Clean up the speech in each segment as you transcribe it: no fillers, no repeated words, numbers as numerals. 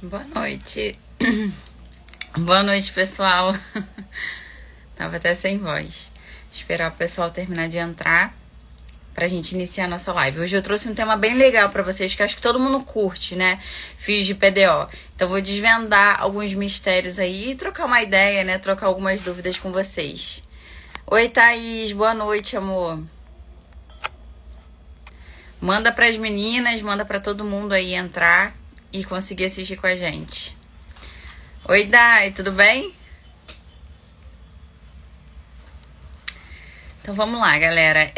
Boa noite. Boa noite, pessoal. Tava até sem voz. Esperar o pessoal terminar de entrar pra gente iniciar a nossa live. Hoje eu trouxe um tema bem legal pra vocês, que acho que todo mundo curte, né? Fios de PDO. Então vou desvendar alguns mistérios aí e trocar uma ideia, né? Trocar algumas dúvidas com vocês. Oi, Thaís. Boa noite, amor. Manda pras meninas, manda pra todo mundo aí entrar e conseguir assistir com a gente. Oi, Dai, tudo bem? Então vamos lá, galera.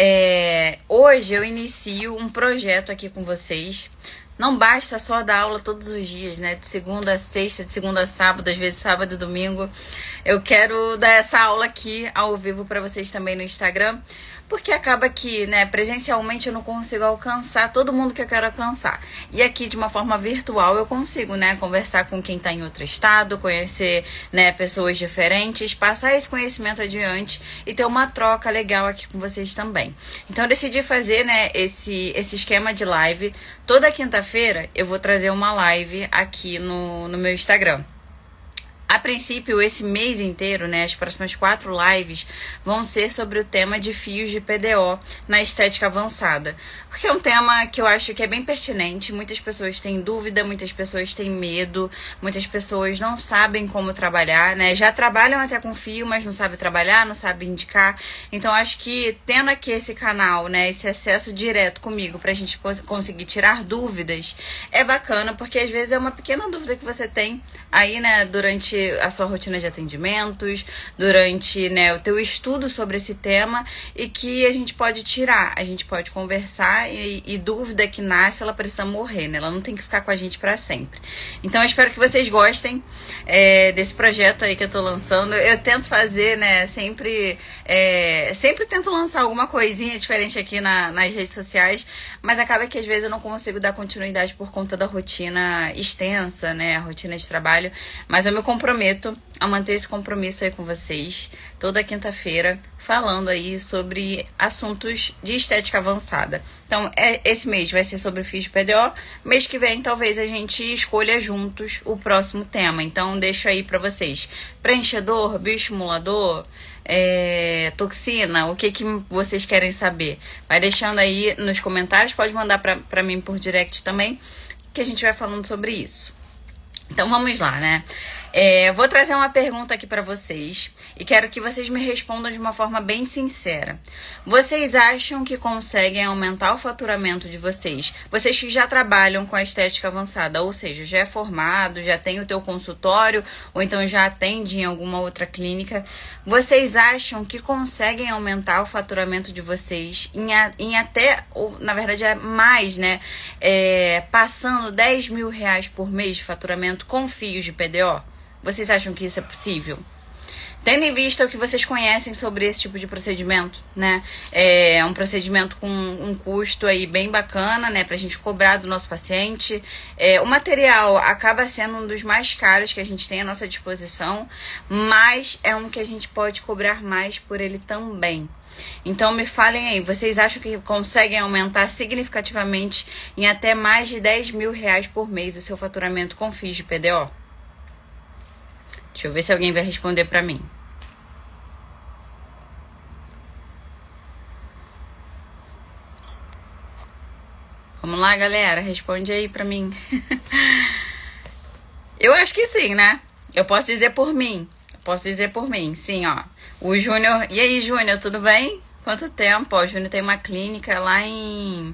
Hoje eu inicio um projeto aqui com vocês. Não basta só dar aula todos os dias, né? De segunda a sexta, de segunda a sábado, às vezes sábado e domingo. Eu quero dar essa aula aqui ao vivo para vocês também no Instagram. Porque acaba que, né, presencialmente eu não consigo alcançar todo mundo que eu quero alcançar. E aqui, de uma forma virtual, eu consigo, né, conversar com quem está em outro estado, conhecer, né, pessoas diferentes, passar esse conhecimento adiante e ter uma troca legal aqui com vocês também. Então, eu decidi fazer, né, esse esquema de live. Toda quinta-feira eu vou trazer uma live aqui no meu Instagram. A princípio, esse mês inteiro, né, as próximas 4 lives vão ser sobre o tema de fios de PDO na estética avançada. Porque é um tema que eu acho que é bem pertinente, muitas pessoas têm dúvida, muitas pessoas têm medo, muitas pessoas não sabem como trabalhar, né, já trabalham até com fio, mas não sabem trabalhar, não sabem indicar. Então, acho que tendo aqui esse canal, né, esse acesso direto comigo pra gente conseguir tirar dúvidas, é bacana, porque às vezes é uma pequena dúvida que você tem aí, né, durante a sua rotina de atendimentos, durante, né, o teu estudo sobre esse tema, e que a gente pode tirar, a gente pode conversar, e dúvida que nasce, ela precisa morrer, né? Ela não tem que ficar com a gente para sempre. Então eu espero que vocês gostem desse projeto aí que eu tô lançando. Eu tento fazer, né, sempre tento lançar alguma coisinha diferente aqui nas redes sociais, mas acaba que às vezes eu não consigo dar continuidade por conta da rotina extensa, né, a rotina de trabalho, mas eu me comprometo a manter esse compromisso aí com vocês toda quinta-feira, falando aí sobre assuntos de estética avançada. Então, esse mês vai ser sobre fios de PDO, mês que vem talvez a gente escolha juntos o próximo tema. Então, deixo aí pra vocês: preenchedor, bioestimulador, toxina, o que vocês querem saber? Vai deixando aí nos comentários, pode mandar pra mim por direct também, que a gente vai falando sobre isso. Então vamos lá, né? Vou trazer uma pergunta aqui para vocês e quero que vocês me respondam de uma forma bem sincera. Vocês acham que conseguem aumentar o faturamento de vocês? Vocês que já trabalham com a estética avançada, ou seja, já é formado, já tem o teu consultório, ou então já atende em alguma outra clínica, vocês acham que conseguem aumentar o faturamento de vocês em até, ou na verdade é mais, né? Passando 10 mil reais por mês de faturamento com fios de PDO? Vocês acham que isso é possível? Tendo em vista o que vocês conhecem sobre esse tipo de procedimento, né? É um procedimento com um custo aí bem bacana, né? Pra gente cobrar do nosso paciente. O material acaba sendo um dos mais caros que a gente tem à nossa disposição, mas é um que a gente pode cobrar mais por ele também. Então me falem aí, vocês acham que conseguem aumentar significativamente em até mais de 10 mil reais por mês o seu faturamento com fios de PDO? Deixa eu ver se alguém vai responder pra mim. Vamos lá, galera, responde aí pra mim. Eu acho que sim, né? Eu posso dizer por mim. Sim, ó. O Júnior... E aí, Júnior, tudo bem? Quanto tempo? Ó, o Júnior tem uma clínica lá em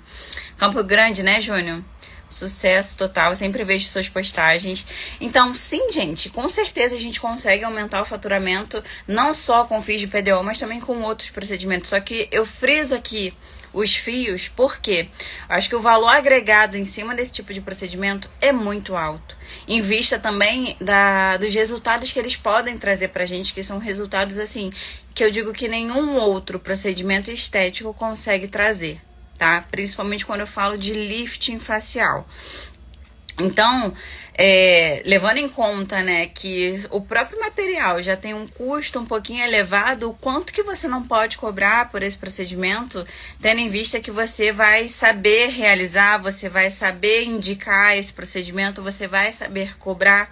Campo Grande, né, Júnior? Sucesso total, eu sempre vejo suas postagens. Então, sim, gente, com certeza a gente consegue aumentar o faturamento, não só com fios de PDO, mas também com outros procedimentos. Só que eu friso aqui os fios, porque acho que o valor agregado em cima desse tipo de procedimento é muito alto. Em vista também dos resultados que eles podem trazer pra gente, que são resultados assim, que eu digo que nenhum outro procedimento estético consegue trazer, tá? Principalmente quando eu falo de lifting facial. Então, levando em conta, né, que o próprio material já tem um custo um pouquinho elevado, o quanto que você não pode cobrar por esse procedimento, tendo em vista que você vai saber realizar, você vai saber indicar esse procedimento, você vai saber cobrar,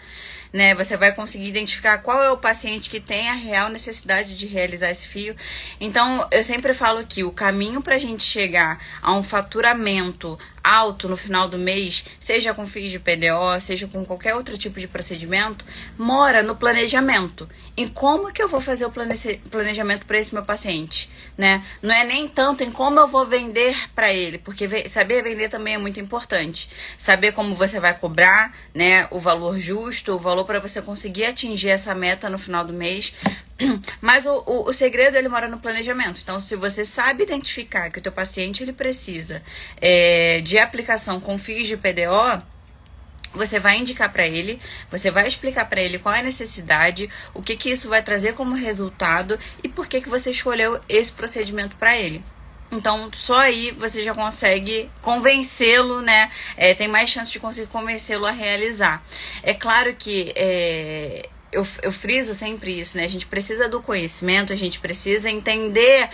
né? Você vai conseguir identificar qual é o paciente que tem a real necessidade de realizar esse fio. Então, eu sempre falo que o caminho para a gente chegar a um faturamento alto no final do mês, seja com fios de PDO, seja com qualquer outro tipo de procedimento, mora no planejamento. Em como que eu vou fazer o planejamento para esse meu paciente, né? Não é nem tanto em como eu vou vender para ele, porque saber vender também é muito importante. Saber como você vai cobrar, né, o valor justo, o valor para você conseguir atingir essa meta no final do mês. Mas o segredo, ele mora no planejamento. Então, se você sabe identificar que o teu paciente ele precisa de aplicação com fios de PDO, você vai indicar para ele, você vai explicar para ele qual é a necessidade, o que isso vai trazer como resultado e por que você escolheu esse procedimento para ele. Então, só aí você já consegue convencê-lo, né? Tem mais chance de conseguir convencê-lo a realizar. É claro que eu friso sempre isso, né? A gente precisa do conhecimento, a gente precisa entender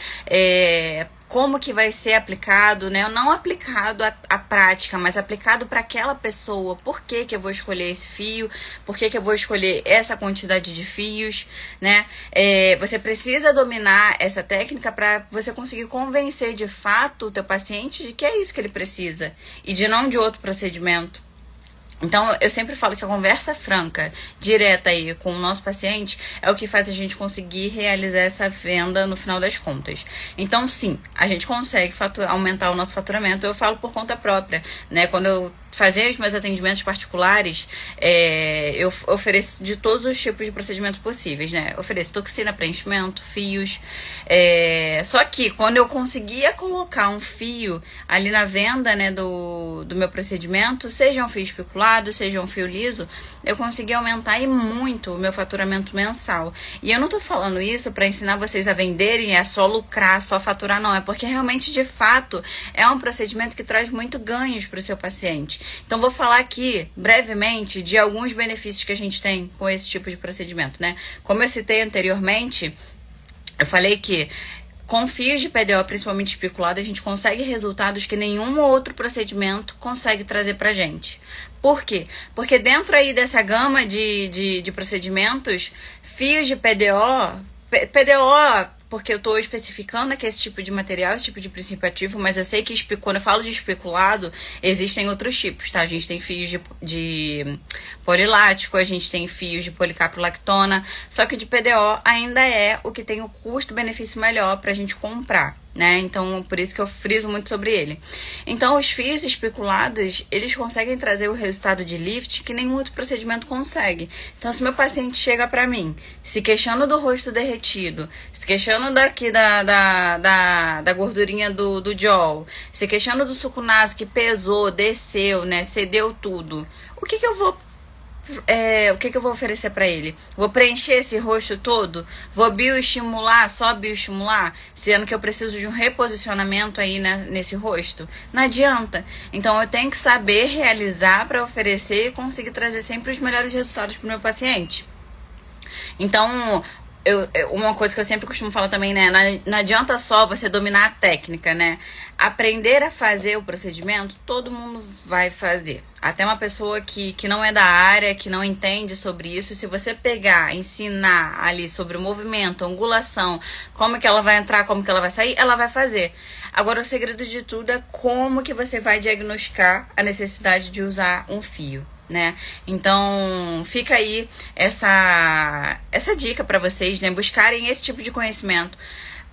como que vai ser aplicado, né? Não aplicado à prática, mas aplicado para aquela pessoa. Por que eu vou escolher esse fio? Por que eu vou escolher essa quantidade de fios, né? Você precisa dominar essa técnica para você conseguir convencer de fato o teu paciente de que é isso que ele precisa e de não de outro procedimento. Então, eu sempre falo que a conversa franca, direta aí com o nosso paciente, é o que faz a gente conseguir realizar essa venda no final das contas. Então, sim, a gente consegue aumentar o nosso faturamento. Eu falo por conta própria, né? Quando eu fazia os meus atendimentos particulares, eu ofereço de todos os tipos de procedimentos possíveis, né? Eu ofereço toxina, preenchimento, fios. Só que quando eu conseguia colocar um fio ali na venda, né, do meu procedimento, seja um fio especulado, seja um fio liso, eu consegui aumentar e muito o meu faturamento mensal. E eu não tô falando isso para ensinar vocês a venderem, só lucrar, só faturar, não. É porque realmente, de fato, é um procedimento que traz muito ganhos para o seu paciente. Então, vou falar aqui, brevemente, de alguns benefícios que a gente tem com esse tipo de procedimento, né? Como eu citei anteriormente, eu falei que com fios de PDO, principalmente especulado, a gente consegue resultados que nenhum outro procedimento consegue trazer pra gente. Por quê? Porque dentro aí dessa gama de procedimentos, fios de PDO, porque eu estou especificando aqui esse tipo de material, esse tipo de princípio ativo, mas eu sei que quando eu falo de especulado, existem outros tipos, tá? A gente tem fios de polilático, a gente tem fios de policaprolactona, só que o de PDO ainda é o que tem o custo-benefício melhor para a gente comprar, né? Então, por isso que eu friso muito sobre ele. Então, os fios especulados, eles conseguem trazer o resultado de lift que nenhum outro procedimento consegue. Então, se meu paciente chega para mim, se queixando do rosto derretido, se queixando daqui da gordurinha do jaw, se queixando do suco naso que pesou, desceu, né, cedeu tudo, o que eu vou oferecer para ele? Vou preencher esse rosto todo? Vou bioestimular, só bioestimular? Sendo que eu preciso de um reposicionamento aí, né, nesse rosto? Não adianta. Então, eu tenho que saber realizar para oferecer e conseguir trazer sempre os melhores resultados para o meu paciente. Então, uma coisa que eu sempre costumo falar também, né? Não adianta só você dominar a técnica, né? Aprender a fazer o procedimento, todo mundo vai fazer. Até uma pessoa que não é da área, que não entende sobre isso, se você pegar, ensinar ali sobre o movimento, a angulação, como que ela vai entrar, como que ela vai sair, ela vai fazer. Agora, o segredo de tudo é como que você vai diagnosticar a necessidade de usar um fio, né? Então, fica aí essa dica para vocês, né? Buscarem esse tipo de conhecimento.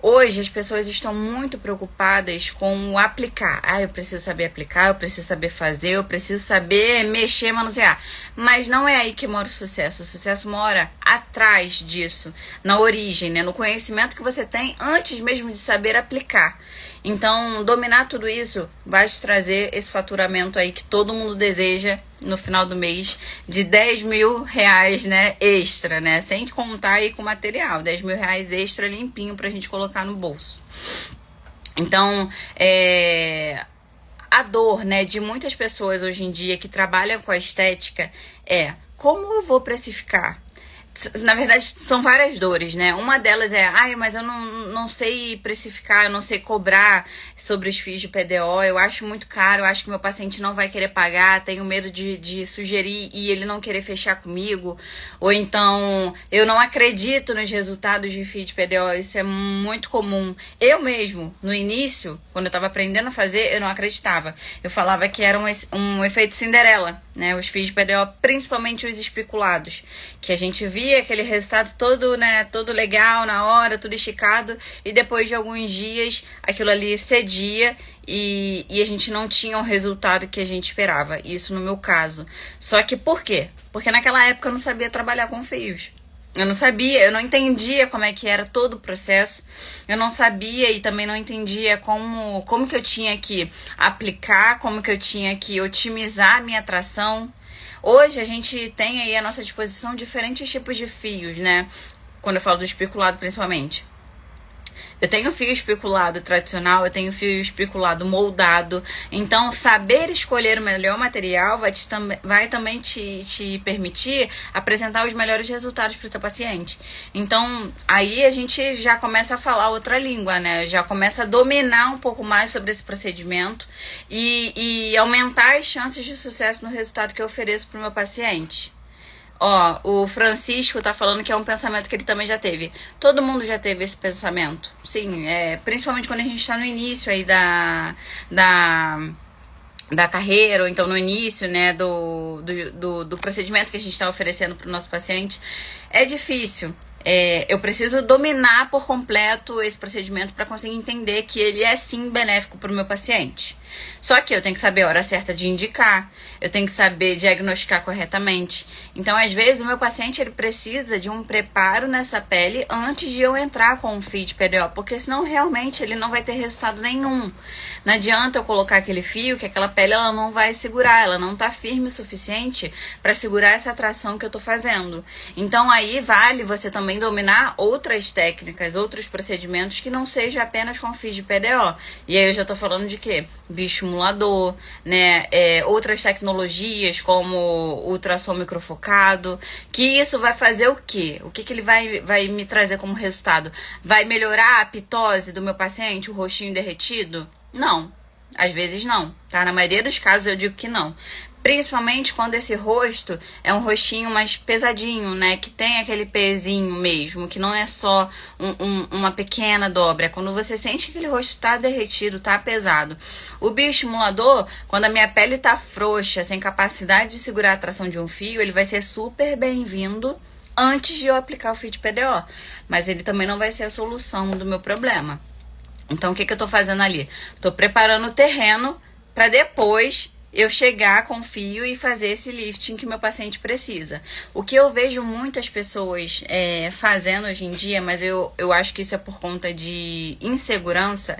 Hoje as pessoas estão muito preocupadas com o aplicar. Eu preciso saber aplicar, eu preciso saber fazer, eu preciso saber mexer, manusear. Mas não é aí que mora o sucesso. O sucesso mora atrás disso, na origem, né? No conhecimento que você tem antes mesmo de saber aplicar. Então, dominar tudo isso vai te trazer esse faturamento aí que todo mundo deseja no final do mês de 10 mil reais, né, extra, né, sem contar aí com material, 10 mil reais extra limpinho pra gente colocar no bolso. Então, a dor, né, de muitas pessoas hoje em dia que trabalham com a estética é: como eu vou precificar? Na verdade, são várias dores, né? Uma delas é: ai, mas eu não sei precificar, eu não sei cobrar sobre os fios de PDO, eu acho muito caro, eu acho que meu paciente não vai querer pagar, tenho medo de sugerir e ele não querer fechar comigo. Ou então, eu não acredito nos resultados de fio de PDO, isso é muito comum. Eu mesmo, no início, quando eu tava aprendendo a fazer, eu não acreditava. Eu falava que era um efeito Cinderela, né? Os fios de PDO, principalmente os especulados, que a gente via aquele resultado todo, né, todo legal na hora, tudo esticado, e depois de alguns dias aquilo ali cedia e a gente não tinha o resultado que a gente esperava. Isso no meu caso. Só que por quê? Porque naquela época eu não sabia trabalhar com fios. Eu não sabia, eu não entendia como é que era todo o processo. Eu não sabia e também não entendia como que eu tinha que aplicar, como que eu tinha que otimizar a minha tração. Hoje a gente tem aí à nossa disposição diferentes tipos de fios, né? Quando eu falo do especulado, principalmente. Eu tenho fio especulado tradicional, eu tenho fio especulado moldado. Então, saber escolher o melhor material vai também te permitir apresentar os melhores resultados para o teu paciente. Então, aí a gente já começa a falar outra língua, né? Já começa a dominar um pouco mais sobre esse procedimento e aumentar as chances de sucesso no resultado que eu ofereço para o meu paciente. Ó, o Francisco tá falando que é um pensamento que ele também já teve. Todo mundo já teve esse pensamento. Sim, principalmente quando a gente tá no início aí da carreira, ou então no início, né, do procedimento que a gente tá oferecendo pro nosso paciente. É difícil. Eu preciso dominar por completo esse procedimento para conseguir entender que ele é sim benéfico para o meu paciente. Só que eu tenho que saber a hora certa de indicar, eu tenho que saber diagnosticar corretamente. Então, às vezes, o meu paciente ele precisa de um preparo nessa pele antes de eu entrar com um fio de PDO, porque senão realmente ele não vai ter resultado nenhum. Não adianta eu colocar aquele fio que aquela pele ela não vai segurar, ela não está firme o suficiente para segurar essa tração que eu estou fazendo. Então, aí vale você também dominar outras técnicas, outros procedimentos que não seja apenas com fios de PDO. E aí eu já tô falando de quê? Bioestimulador, né? Outras tecnologias como ultrassom microfocado, que isso vai fazer o quê? O que ele vai me trazer como resultado? Vai melhorar a pitose do meu paciente, o rostinho derretido? Não, às vezes não, tá? Na maioria dos casos eu digo que não. Principalmente quando esse rosto é um rostinho mais pesadinho, né? Que tem aquele pezinho mesmo, que não é só uma pequena dobra. É quando você sente que aquele rosto tá derretido, tá pesado. O bioestimulador, quando a minha pele tá frouxa, sem capacidade de segurar a tração de um fio, ele vai ser super bem-vindo antes de eu aplicar o fio de PDO. Mas ele também não vai ser a solução do meu problema. Então, o que eu tô fazendo ali? Tô preparando o terreno para depois eu chegar com fio e fazer esse lifting que meu paciente precisa. O que eu vejo muitas pessoas fazendo hoje em dia, mas eu acho que isso é por conta de insegurança,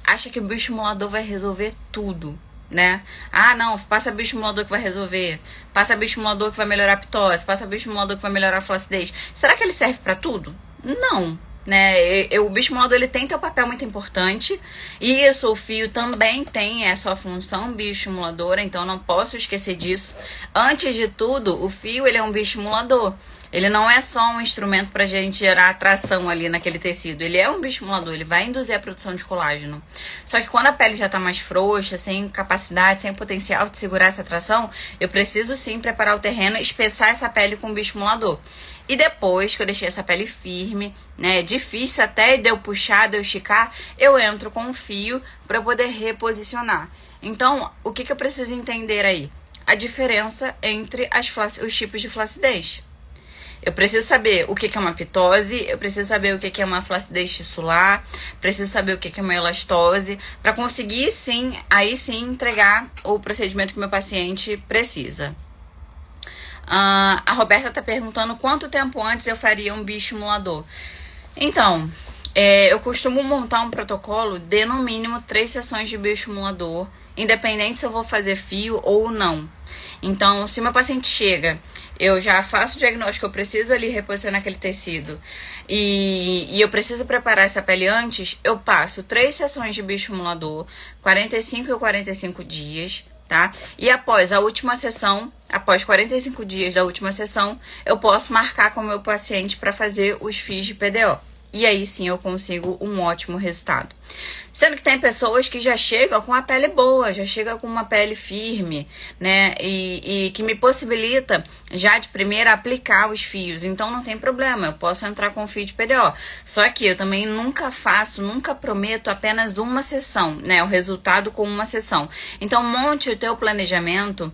acha que o bioestimulador vai resolver tudo, né? Ah, não, passa bioestimulador que vai resolver, passa bioestimulador que vai melhorar a pitose, passa bioestimulador que vai melhorar a flacidez. Será que ele serve para tudo? Não. Né? O bioestimulador ele tem seu papel muito importante e isso, o fio também tem a sua função bioestimuladora, então não posso esquecer disso. Antes de tudo, o fio ele é um bioestimulador. Ele não é só um instrumento para a gente gerar atração ali naquele tecido. Ele é um bioestimulador, ele vai induzir a produção de colágeno. Só que quando a pele já está mais frouxa, sem capacidade, sem potencial de segurar essa atração, eu preciso sim preparar o terreno e espessar essa pele com bioestimulador. E depois que eu deixei essa pele firme, né, difícil até de eu puxar, de eu esticar, eu entro com o fio para poder reposicionar. Então, o que eu preciso entender aí? A diferença entre os tipos de flacidez. Eu preciso saber o que é uma pitose, eu preciso saber o que é uma flacidez tissular, preciso saber o que é uma elastose, para conseguir sim, aí sim, entregar o procedimento que meu paciente precisa. A Roberta está perguntando quanto tempo antes eu faria um bioestimulador. Então, eu costumo montar um protocolo de no mínimo 3 sessões de bioestimulador, independente se eu vou fazer fio ou não. Então, se meu paciente chega eu já faço o diagnóstico, eu preciso ali reposicionar aquele tecido e eu preciso preparar essa pele antes, eu passo 3 sessões de bioestimulador, 45 e 45 dias, tá? E após a última sessão, após 45 dias da última sessão, eu posso marcar com o meu paciente para fazer os fios de PDO. E aí sim eu consigo um ótimo resultado. Sendo que tem pessoas que já chegam com a pele boa, já chegam com uma pele firme, né? E que me possibilita já de primeira aplicar os fios. Então não tem problema, eu posso entrar com o fio de PDO. Só que eu também nunca prometo apenas uma sessão, né? O resultado com uma sessão. Então monte o teu planejamento.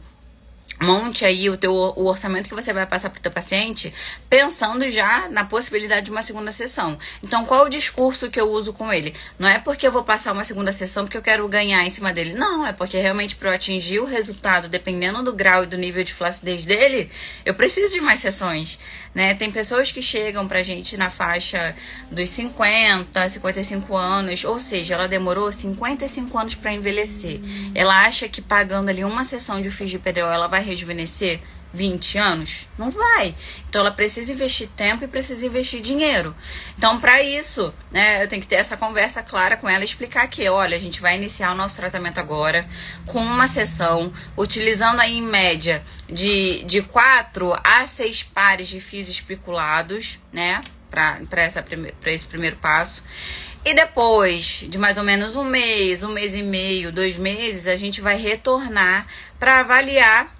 Monte aí o orçamento que você vai passar para o teu paciente, pensando já na possibilidade de uma segunda sessão. Então, qual o discurso que eu uso com ele? Não é porque eu vou passar uma segunda sessão porque eu quero ganhar em cima dele. Não, é porque realmente para eu atingir o resultado, dependendo do grau e do nível de flacidez dele, eu preciso de mais sessões, né? Tem pessoas que chegam pra gente na faixa dos 50, 55 anos, ou seja, ela demorou 55 anos para envelhecer. Ela acha que pagando ali uma sessão de fio de PDO, ela vai rejuvenescer 20 anos? Não vai. Então ela precisa investir tempo e precisa investir dinheiro. Então para isso, né, eu tenho que ter essa conversa clara com ela, explicar que, olha, a gente vai iniciar o nosso tratamento agora com uma sessão, utilizando aí em média de 4 a 6 pares de fios espiculados, né, para esse primeiro passo. E depois de mais ou menos um mês e meio, 2 meses, a gente vai retornar para avaliar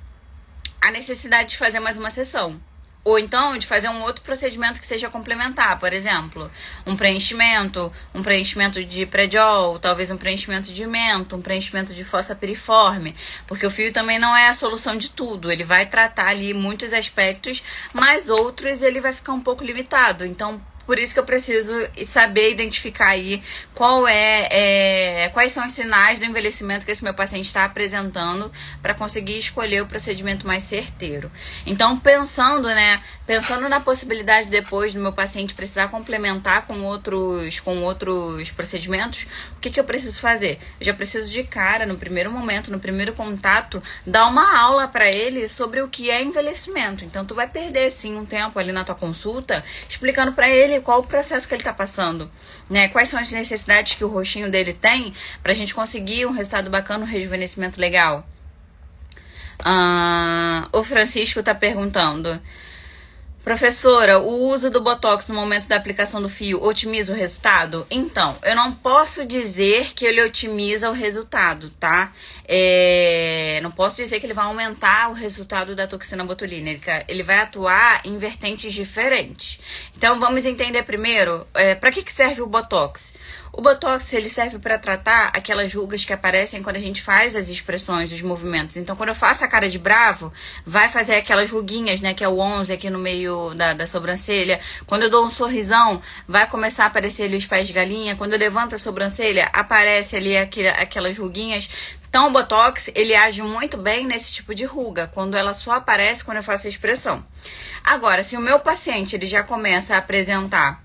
a necessidade de fazer mais uma sessão. Ou então de fazer um outro procedimento que seja complementar, por exemplo, um preenchimento de prediol, talvez um preenchimento de mento, um preenchimento de fossa piriforme, porque o fio também não é a solução de tudo, ele vai tratar ali muitos aspectos, mas outros ele vai ficar um pouco limitado. Então, por isso que eu preciso saber identificar aí quais são os sinais do envelhecimento que esse meu paciente está apresentando para conseguir escolher o procedimento mais certeiro. Então, pensando na possibilidade depois do meu paciente precisar complementar com outros procedimentos, o que eu preciso fazer? Eu já preciso de cara, no primeiro momento, no primeiro contato, dar uma aula para ele sobre o que é envelhecimento. Então, tu vai perder, sim, um tempo ali na tua consulta, explicando para ele qual o processo que ele está passando, né? Quais são as necessidades que o rostinho dele tem para a gente conseguir um resultado bacana, um rejuvenescimento legal. O Francisco está perguntando: professora, o uso do Botox no momento da aplicação do fio otimiza o resultado? Então, eu não posso dizer que ele otimiza o resultado, tá? Não posso dizer que ele vai aumentar o resultado da toxina botulínica. Ele vai atuar em vertentes diferentes. Então, vamos entender primeiro para que serve o Botox. O Botox, ele serve para tratar aquelas rugas que aparecem quando a gente faz as expressões, os movimentos. Então, quando eu faço a cara de bravo, vai fazer aquelas ruguinhas, né, que é o 11 aqui no meio da sobrancelha. Quando eu dou um sorrisão, vai começar a aparecer ali os pés de galinha. Quando eu levanto a sobrancelha, aparece ali aquelas ruguinhas. Então, o Botox, ele age muito bem nesse tipo de ruga, quando ela só aparece quando eu faço a expressão. Agora, se o meu paciente ele já começa a apresentar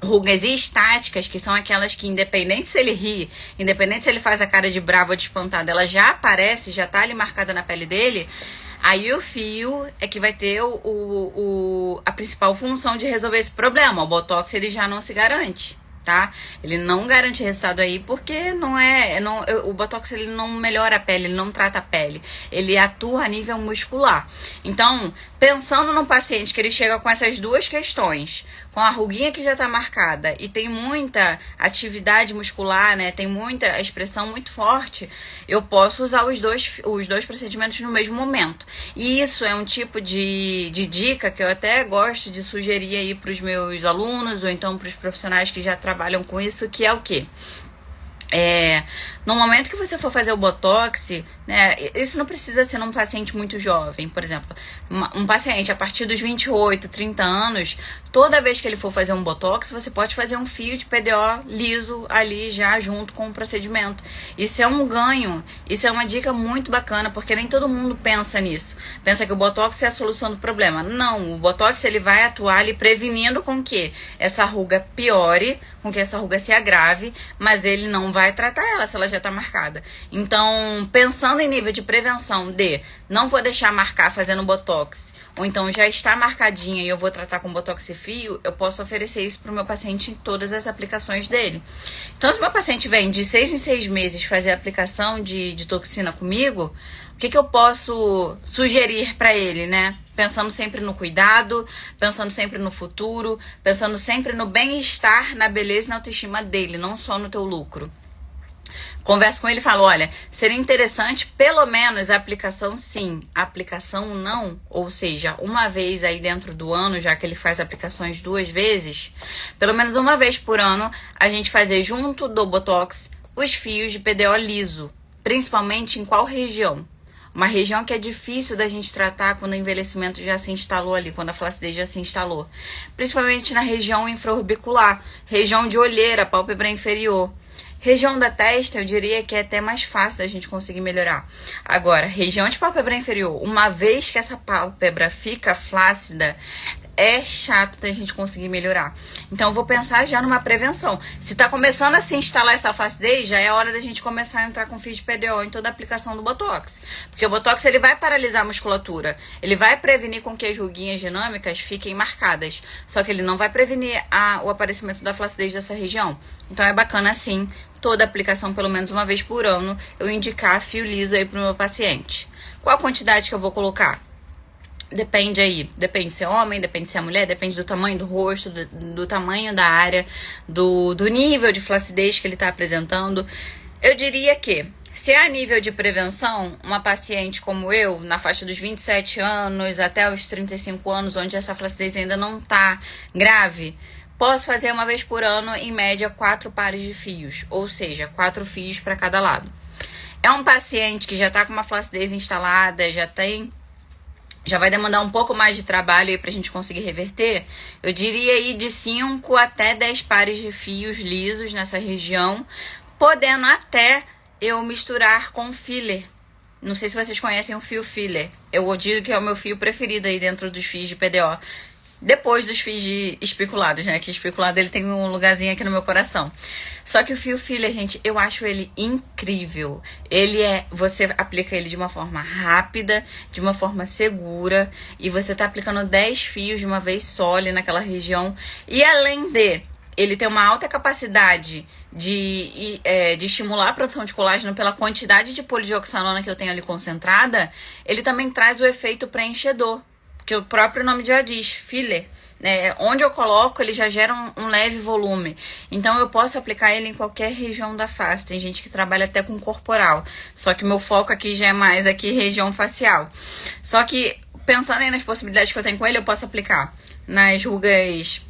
rugas estáticas, que são aquelas que, independente se ele ri, independente se ele faz a cara de bravo ou de espantado, ela já aparece, já tá ali marcada na pele dele, aí o fio é que vai ter a principal função de resolver esse problema. O Botox, ele já não se garante, tá? Ele não garante resultado aí porque o Botox, ele não melhora a pele, ele não trata a pele, ele atua a nível muscular. Então, pensando no paciente que ele chega com essas duas questões, com a ruguinha que já está marcada e tem muita atividade muscular, né? Tem muita expressão muito forte, eu posso usar os dois procedimentos no mesmo momento. E isso é um tipo de dica que eu até gosto de sugerir aí para os meus alunos ou então para os profissionais que já trabalham com isso, que é o quê? No momento que você for fazer o Botox, né, isso não precisa ser num paciente muito jovem. Por exemplo, um paciente a partir dos 28, 30 anos, toda vez que ele for fazer um Botox, você pode fazer um fio de PDO liso ali já junto com o procedimento. Isso é um ganho, isso é uma dica muito bacana, porque nem todo mundo pensa nisso. Pensa que o Botox é a solução do problema. Não, o Botox, ele vai atuar ali prevenindo com que essa ruga piore, com que essa ruga se agrave, mas ele não vai tratar ela se ela já está marcada. Então, pensando em nível de prevenção não vou deixar marcar fazendo Botox, ou então já está marcadinha e eu vou tratar com botox e fio, eu posso oferecer isso para o meu paciente em todas as aplicações dele. Então, se meu paciente vem de 6 em 6 meses fazer a aplicação de toxina comigo, o que eu posso sugerir para ele, né? Pensando sempre no cuidado, pensando sempre no futuro, pensando sempre no bem-estar, na beleza e na autoestima dele, não só no teu lucro. Converso com ele e falo, olha, seria interessante pelo menos a aplicação sim, a aplicação não, ou seja, uma vez aí dentro do ano, já que ele faz aplicações 2 vezes, pelo menos uma vez por ano, a gente fazer junto do Botox os fios de PDO liso, principalmente em qual região? Uma região que é difícil da gente tratar quando o envelhecimento já se instalou ali, quando a flacidez já se instalou. Principalmente na região infraorbicular, região de olheira, pálpebra inferior. Região da testa, eu diria que é até mais fácil da gente conseguir melhorar. Agora, região de pálpebra inferior, uma vez que essa pálpebra fica flácida, é chato da gente conseguir melhorar. Então, eu vou pensar já numa prevenção. Se tá começando a se instalar essa flacidez, já é hora da gente começar a entrar com fio de PDO em toda a aplicação do Botox. Porque o Botox, ele vai paralisar a musculatura. Ele vai prevenir com que as ruguinhas dinâmicas fiquem marcadas. Só que ele não vai prevenir o aparecimento da flacidez dessa região. Então, é bacana, sim, toda a aplicação, pelo menos uma vez por ano, eu indicar fio liso aí pro meu paciente. Qual a quantidade que eu vou colocar? Depende aí, depende se é homem, depende se é mulher, depende do tamanho do rosto, do tamanho da área, do nível de flacidez que ele está apresentando. Eu diria que, se é a nível de prevenção, uma paciente como eu, na faixa dos 27 anos até os 35 anos, onde essa flacidez ainda não está grave, posso fazer uma vez por ano, em média, 4 pares de fios, ou seja, 4 fios para cada lado. É um paciente que já está com uma flacidez instalada, já vai demandar um pouco mais de trabalho aí pra gente conseguir reverter. Eu diria aí de 5 até 10 pares de fios lisos nessa região, podendo até eu misturar com filler. Não sei se vocês conhecem o fio filler. Eu digo que é o meu fio preferido aí dentro dos fios de PDO. Depois dos fios de especulados, né? Que especulado ele tem um lugarzinho aqui no meu coração. Só que o fio filler, gente, eu acho ele incrível. Você aplica ele de uma forma rápida, de uma forma segura. E você tá aplicando 10 fios de uma vez só ali naquela região. E além ele tem uma alta capacidade de estimular a produção de colágeno pela quantidade de polidioxanona que eu tenho ali concentrada, ele também traz o efeito preenchedor. Que o próprio nome já diz, filler, né? Onde eu coloco, ele já gera um leve volume. Então, eu posso aplicar ele em qualquer região da face. Tem gente que trabalha até com corporal. Só que meu foco aqui já é mais aqui região facial. Só que, pensando aí nas possibilidades que eu tenho com ele, eu posso aplicar nas rugas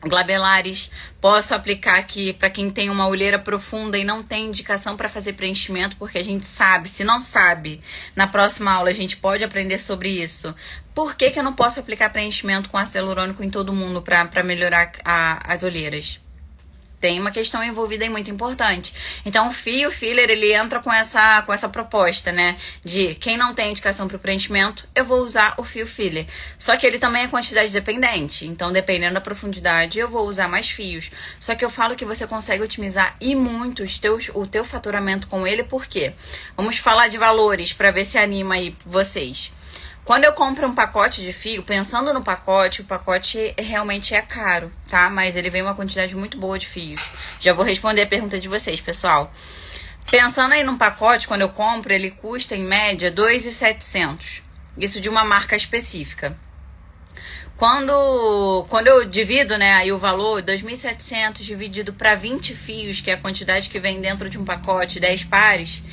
glabelares, posso aplicar aqui para quem tem uma olheira profunda e não tem indicação para fazer preenchimento, porque a gente sabe, se não sabe, na próxima aula a gente pode aprender sobre isso. Por que eu não posso aplicar preenchimento com ácido hialurônico em todo mundo para melhorar as olheiras? Tem uma questão envolvida aí muito importante. Então, o filler, ele entra com essa proposta, né? De quem não tem indicação para o preenchimento, eu vou usar o fio filler. Só que ele também é quantidade dependente. Então, dependendo da profundidade, eu vou usar mais fios. Só que eu falo que você consegue otimizar e muito o teu faturamento com ele. Por quê? Vamos falar de valores para ver se anima aí vocês. Quando eu compro um pacote de fio, pensando no pacote, o pacote realmente é caro, tá? Mas ele vem uma quantidade muito boa de fios. Já vou responder a pergunta de vocês, pessoal. Pensando aí num pacote, quando eu compro, ele custa em média R$ 2.700. Isso de uma marca específica. Quando eu divido, né, aí o valor, 2.700 dividido para 20 fios, que é a quantidade que vem dentro de um pacote, 10 pares,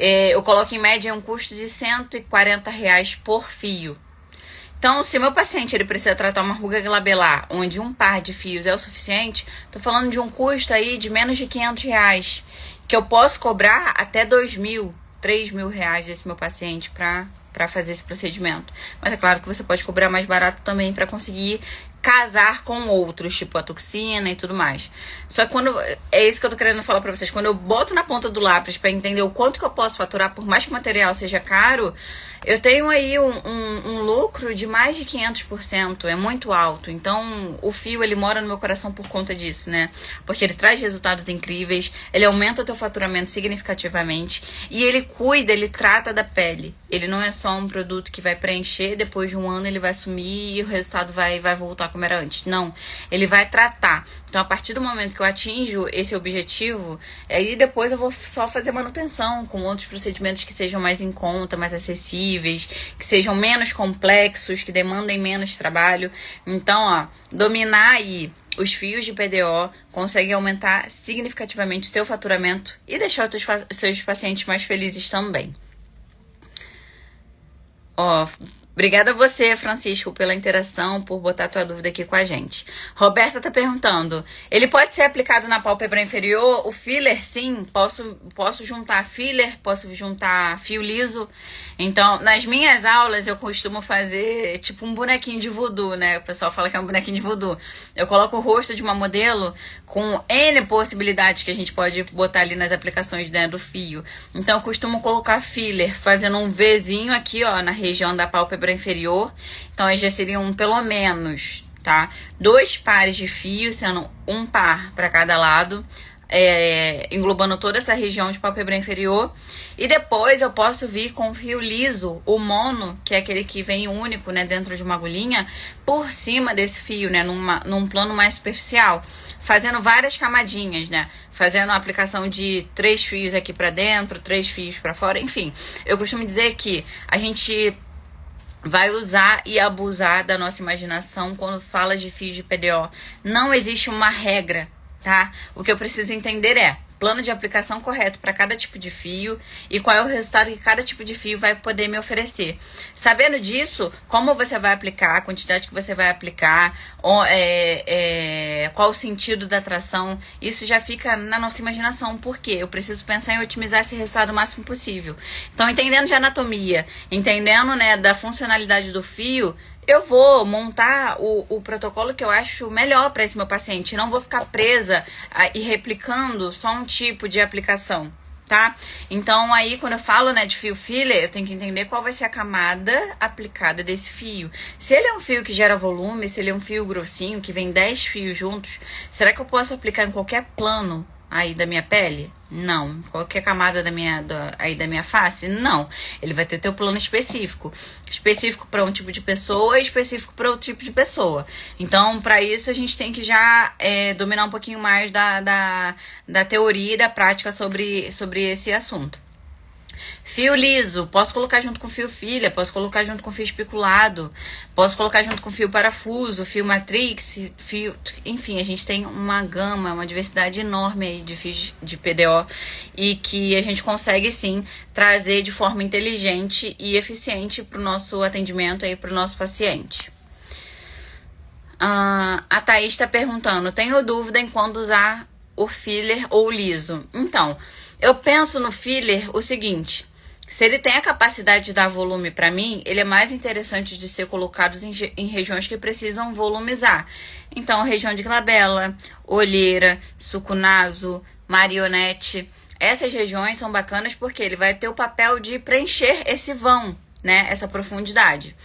eu coloco em média um custo de R$ 140 por fio. Então, se meu paciente ele precisa tratar uma ruga glabelar, onde um par de fios é o suficiente, tô falando de um custo aí de menos de R$ 500, que eu posso cobrar até R$ 3.000 desse meu paciente para fazer esse procedimento. Mas é claro que você pode cobrar mais barato também para conseguir casar com outros, tipo a toxina e tudo mais. Só que é isso que eu tô querendo falar pra vocês. Quando eu boto na ponta do lápis pra entender o quanto que eu posso faturar, por mais que o material seja caro, eu tenho aí um lucro de mais de 500%. É muito alto. Então, o fio, ele mora no meu coração por conta disso, né? Porque ele traz resultados incríveis, ele aumenta o teu faturamento significativamente e ele cuida, ele trata da pele. Ele não é só um produto que vai preencher, depois de um ano ele vai sumir e o resultado vai voltar como era antes. Não, ele vai tratar. Então, a partir do momento que eu atinjo esse objetivo, aí depois eu vou só fazer manutenção com outros procedimentos que sejam mais em conta, mais acessíveis, que sejam menos complexos, que demandem menos trabalho. Então, ó, dominar aí os fios de PDO consegue aumentar significativamente o seu faturamento e deixar os seus pacientes mais felizes também. Ó, obrigada a você, Francisco, pela interação, por botar a tua dúvida aqui com a gente. Roberta tá perguntando, ele pode ser aplicado na pálpebra inferior? O filler, sim, posso juntar filler, posso juntar fio liso. Então, nas minhas aulas, eu costumo fazer tipo um bonequinho de voodoo, né? O pessoal fala que é um bonequinho de voodoo. Eu coloco o rosto de uma modelo com N possibilidades que a gente pode botar ali nas aplicações, né, do fio. Então, eu costumo colocar filler, fazendo um Vzinho aqui, ó, na região da pálpebra inferior. Então, aí já seriam pelo menos, tá? 2 pares de fios, sendo um par para cada lado. Englobando toda essa região de pálpebra inferior. E depois eu posso vir com fio liso, o mono, que é aquele que vem único, né, dentro de uma agulhinha, por cima desse fio, né, num plano mais superficial, fazendo várias camadinhas, né, fazendo a aplicação de 3 fios aqui pra dentro, 3 fios pra fora, enfim. Eu costumo dizer que a gente vai usar e abusar da nossa imaginação quando fala de fios de PDO. Não existe uma regra, tá? O que eu preciso entender é plano de aplicação correto para cada tipo de fio e qual é o resultado que cada tipo de fio vai poder me oferecer. Sabendo disso, como você vai aplicar, a quantidade que você vai aplicar, qual o sentido da tração, isso já fica na nossa imaginação, porque eu preciso pensar em otimizar esse resultado o máximo possível. Então, entendendo de anatomia, entendendo, né, da funcionalidade do fio, eu vou montar o protocolo que eu acho melhor para esse meu paciente. Não vou ficar presa e replicando só um tipo de aplicação, tá? Então, aí, quando eu falo, né, de fio filler, eu tenho que entender qual vai ser a camada aplicada desse fio. Se ele é um fio que gera volume, se ele é um fio grossinho, que vem 10 fios juntos, será que eu posso aplicar em qualquer plano aí da minha pele? Não. Qualquer camada da minha face? Não. Ele vai ter teu plano específico. Específico para um tipo de pessoa e específico para outro tipo de pessoa. Então, para isso, a gente tem que já dominar um pouquinho mais da teoria e da prática sobre esse assunto. Fio liso, posso colocar junto com fio filha, posso colocar junto com fio especulado, posso colocar junto com fio parafuso, fio matrix, fio... Enfim, a gente tem uma gama, uma diversidade enorme aí de fios de PDO e que a gente consegue, sim, trazer de forma inteligente e eficiente para o nosso atendimento aí, para o nosso paciente. A Thaís está perguntando, tenho dúvida em quando usar o filler ou o liso. Então, eu penso no filler o seguinte, se ele tem a capacidade de dar volume para mim, ele é mais interessante de ser colocado em regiões que precisam volumizar. Então, região de glabela, olheira, suco naso, marionete, essas regiões são bacanas porque ele vai ter o papel de preencher esse vão, né, essa profundidade.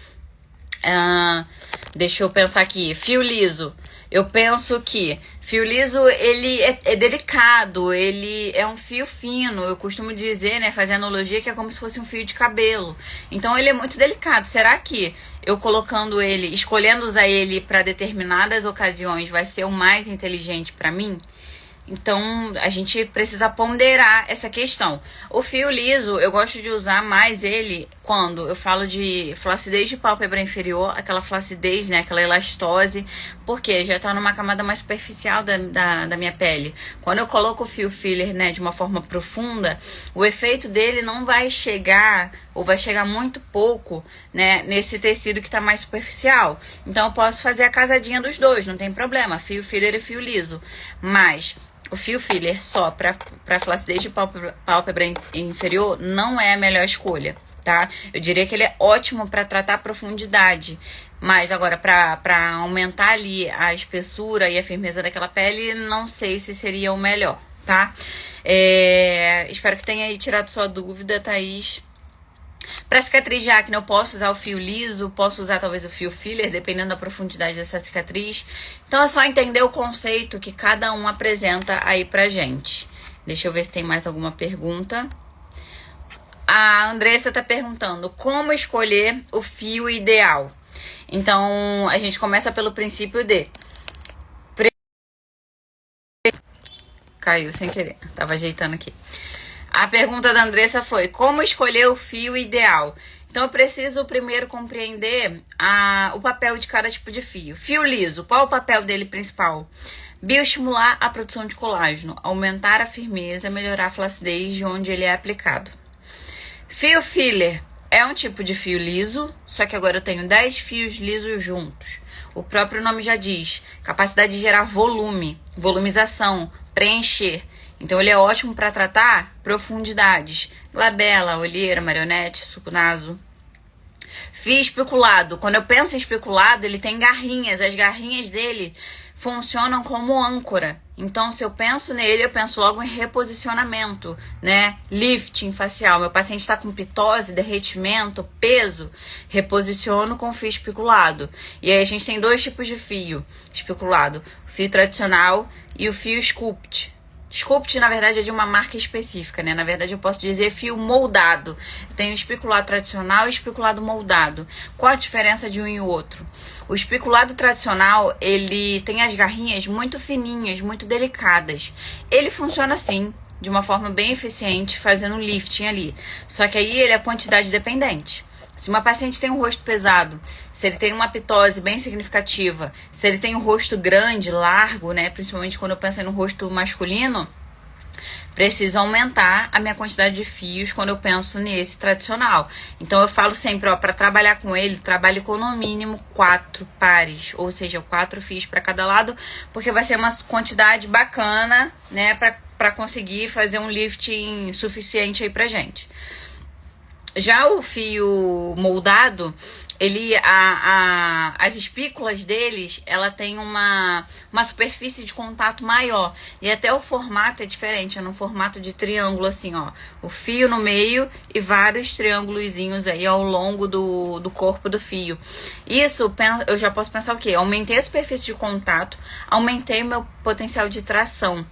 Deixa eu pensar aqui, fio liso. Eu penso que fio liso, ele é delicado, ele é um fio fino. Eu costumo dizer, né, fazer analogia que é como se fosse um fio de cabelo. Então, ele é muito delicado. Será que eu colocando ele, escolhendo usar ele para determinadas ocasiões, vai ser o mais inteligente para mim? Então, a gente precisa ponderar essa questão. O fio liso, eu gosto de usar mais ele quando eu falo de flacidez de pálpebra inferior, aquela flacidez, né, aquela elastose, porque já tá numa camada mais superficial da minha pele. Quando eu coloco o fio filler, né, de uma forma profunda, o efeito dele não vai chegar, ou vai chegar muito pouco, né, nesse tecido que tá mais superficial. Então, eu posso fazer a casadinha dos dois, não tem problema, fio filler e fio liso. Mas o fio filler só para flacidez de pálpebra inferior não é a melhor escolha, tá? Eu diria que ele é ótimo para tratar a profundidade, mas agora para aumentar ali a espessura e a firmeza daquela pele, não sei se seria o melhor, tá? Espero que tenha aí tirado sua dúvida, Thaís. Para cicatriz de acne eu posso usar o fio liso, posso usar talvez o fio filler, dependendo da profundidade dessa cicatriz. Então é só entender o conceito que cada um apresenta aí pra gente. Deixa eu ver se tem mais alguma pergunta. A Andressa tá perguntando como escolher o fio ideal. Então, a gente começa pelo princípio de... Caiu sem querer, tava ajeitando aqui. A pergunta da Andressa foi: como escolher o fio ideal? Então, eu preciso primeiro compreender o papel de cada tipo de fio. Fio liso, qual o papel dele principal? Bioestimular a produção de colágeno, aumentar a firmeza, melhorar a flacidez de onde ele é aplicado. Fio filler é um tipo de fio liso, só que agora eu tenho 10 fios lisos juntos. O próprio nome já diz, capacidade de gerar volume, volumização, preencher. Então ele é ótimo para tratar profundidades, glabela, olheira, marionete, suco naso. Fio especulado. Quando eu penso em especulado, ele tem garrinhas. As garrinhas dele funcionam como âncora. Então, se eu penso nele, eu penso logo em reposicionamento, né? Lifting facial. Meu paciente está com pitose, derretimento, peso, reposiciono com fio especulado. E aí a gente tem dois tipos de fio especulado: o fio tradicional e o fio sculpt. Sculpt, na verdade, é de uma marca específica, né? Na verdade, eu posso dizer fio moldado. Tem o especulado tradicional e o especulado moldado. Qual a diferença de um e o outro? O especulado tradicional, ele tem as garrinhas muito fininhas, muito delicadas. Ele funciona assim, de uma forma bem eficiente, fazendo um lifting ali. Só que aí ele é quantidade dependente. Se uma paciente tem um rosto pesado, se ele tem uma pitose bem significativa, se ele tem um rosto grande, largo, né, principalmente quando eu penso no rosto masculino, preciso aumentar a minha quantidade de fios quando eu penso nesse tradicional. Então eu falo sempre, ó, para trabalhar com ele, trabalhe com no mínimo 4 pares, ou seja, 4 fios para cada lado, porque vai ser uma quantidade bacana, né, para conseguir fazer um lifting suficiente aí pra gente. Já o fio moldado, ele, as espículas deles, ela tem uma superfície de contato maior. E até o formato é diferente, é no formato de triângulo, assim, ó. O fio no meio e vários triângulozinhos aí ao longo do corpo do fio. Isso, eu já posso pensar o quê? Aumentei a superfície de contato, aumentei o meu potencial de tração.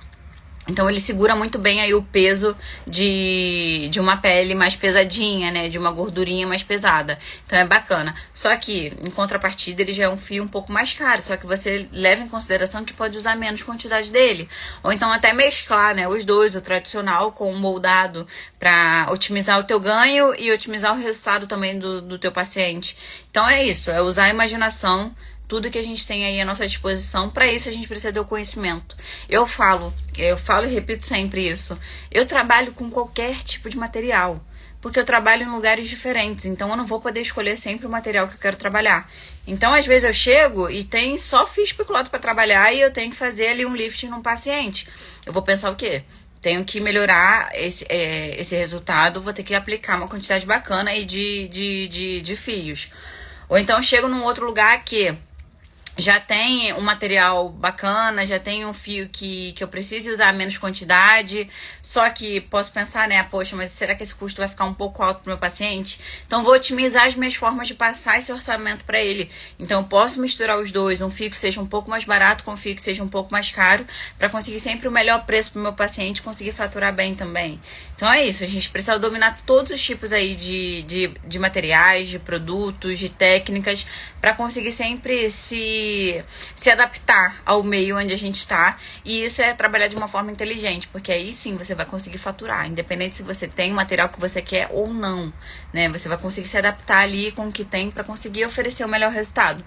Então ele segura muito bem aí o peso de uma pele mais pesadinha, né? De uma gordurinha mais pesada. Então é bacana. Só que, em contrapartida, ele já é um fio um pouco mais caro. Só que você leva em consideração que pode usar menos quantidade dele. Ou então até mesclar, né? Os dois, o tradicional com o moldado, para otimizar o teu ganho e otimizar o resultado também do teu paciente. Então é isso, é usar a imaginação. Tudo que a gente tem aí à nossa disposição, para isso a gente precisa ter o conhecimento. Eu falo e repito sempre isso. Eu trabalho com qualquer tipo de material, porque eu trabalho em lugares diferentes, então eu não vou poder escolher sempre o material que eu quero trabalhar. Então, às vezes eu chego e tem só fio especulado para trabalhar e eu tenho que fazer ali um lifting num paciente. Eu vou pensar o quê? Tenho que melhorar esse resultado, vou ter que aplicar uma quantidade bacana aí de fios. Ou então eu chego num outro lugar que já tem um material bacana, já tem um fio que eu precise usar menos quantidade, só que posso pensar, né, poxa, mas será que esse custo vai ficar um pouco alto pro meu paciente? Então vou otimizar as minhas formas de passar esse orçamento para ele. Então eu posso misturar os dois, um fio que seja um pouco mais barato com um fio que seja um pouco mais caro, para conseguir sempre o melhor preço pro meu paciente e conseguir faturar bem também. Então é isso, a gente precisa dominar todos os tipos aí de materiais, de produtos, de técnicas, para conseguir sempre se adaptar ao meio onde a gente está. E isso é trabalhar de uma forma inteligente, porque aí sim você vai conseguir faturar, independente se você tem o material que você quer ou não, né? Você vai conseguir se adaptar ali com o que tem para conseguir oferecer o melhor resultado.